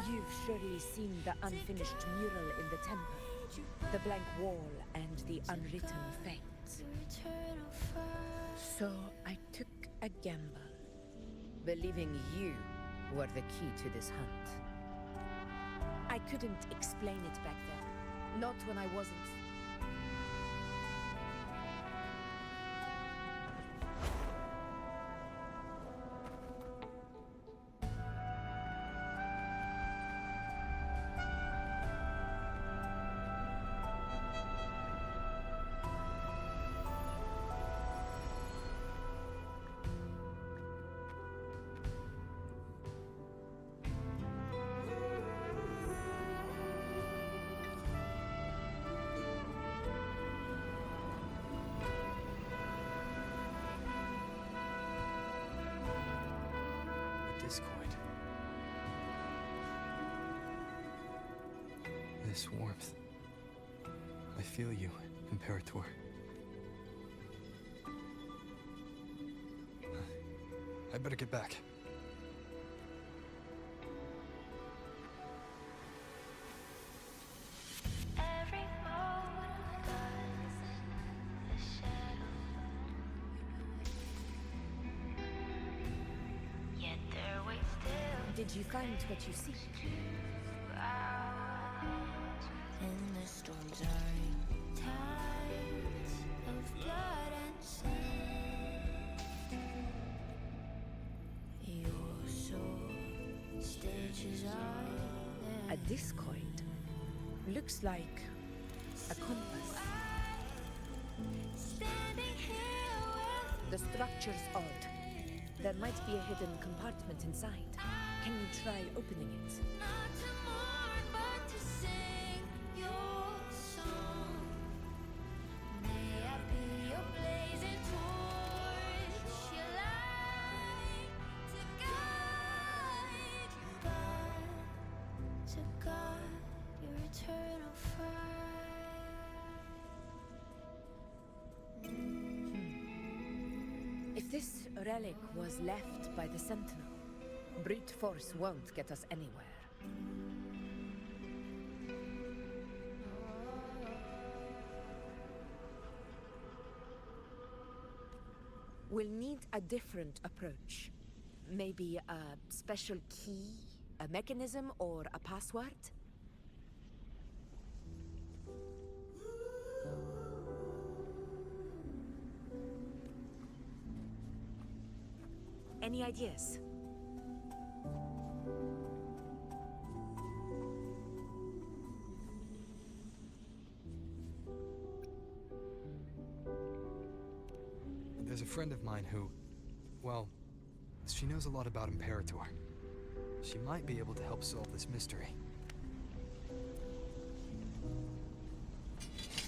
You've surely seen the unfinished mural in the temple, the blank wall and the unwritten fate. So I took a gamble, believing you were the key to this hunt. I couldn't explain it back then, not when I wasn't. Discord. This warmth. I feel you, Imperator. I better get back. Did you find what you seek? In the storms are tides of blood and sin. Your soul stitches are A discoid. Looks like a compass. standing here with The structure's odd. There might be a hidden compartment inside. Can you try opening it? not to mourn but to sing your song. May I be your blazing torch, your light to guide you by, to guard your eternal fire. If this relic was left by the Sentinel, brute force won't get us anywhere. We'll need a different approach. Maybe a special key, a mechanism, or a password? Any ideas? There's a friend of mine who, well, she knows a lot about Imperator. She might be able to help solve this mystery.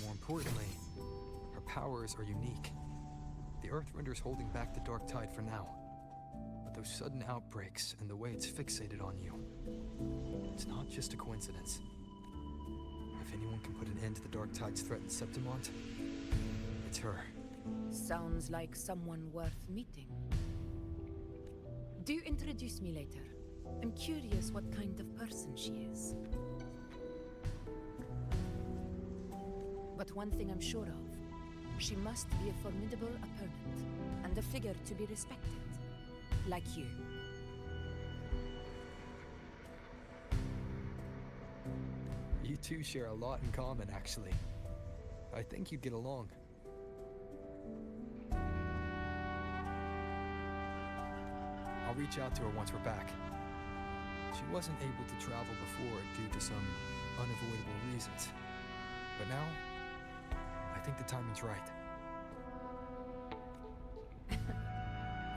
More importantly, her powers are unique. The Earthrender's holding back the Dark Tide for now. But those sudden outbreaks and the way it's fixated on you, it's not just a coincidence. If anyone can put an end to the Dark Tide's threat in Septimont, it's her. Sounds like someone worth meeting. Do introduce me later. I'm curious what kind of person she is. But one thing I'm sure of, she must be a formidable opponent, and a figure to be respected. Like you. You two share a lot in common, actually. I think you'd get along. I'll reach out to her once we're back. She wasn't able to travel before due to some unavoidable reasons. But now, I think the timing's right.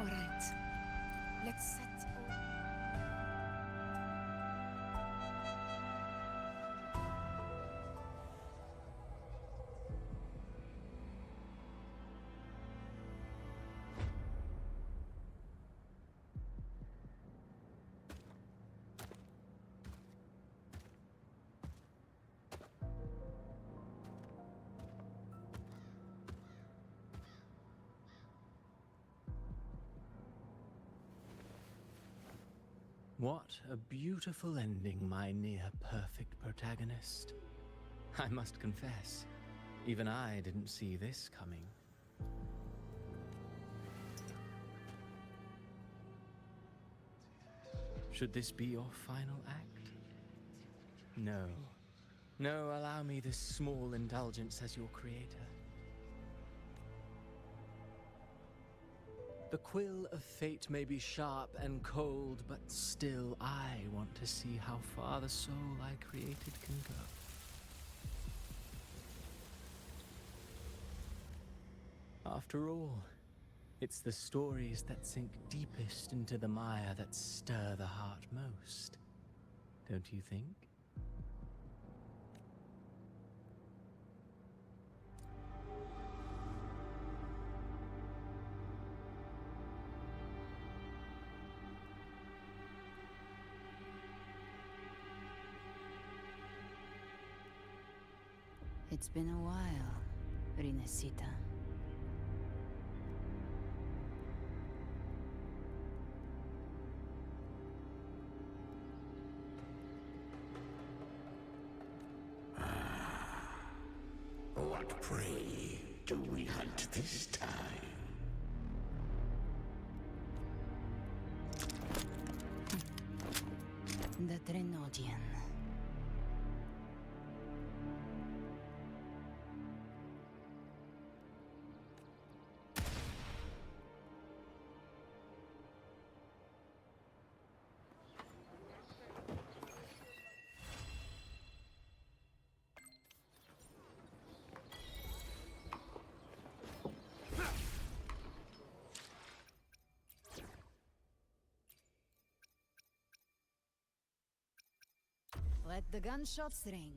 All right. Let's set... What a beautiful ending, my near-perfect protagonist. I must confess, even I didn't see this coming. Should this be your final act? No. No, allow me this small indulgence as your creator. The quill of fate may be sharp and cold, but still I want to see how far the soul I created can go. After all, it's the stories that sink deepest into the mire that stir the heart most, don't you think? It's been a while, Rinesita. What prey do we hunt this time? The Trenodian. Let the gunshots ring.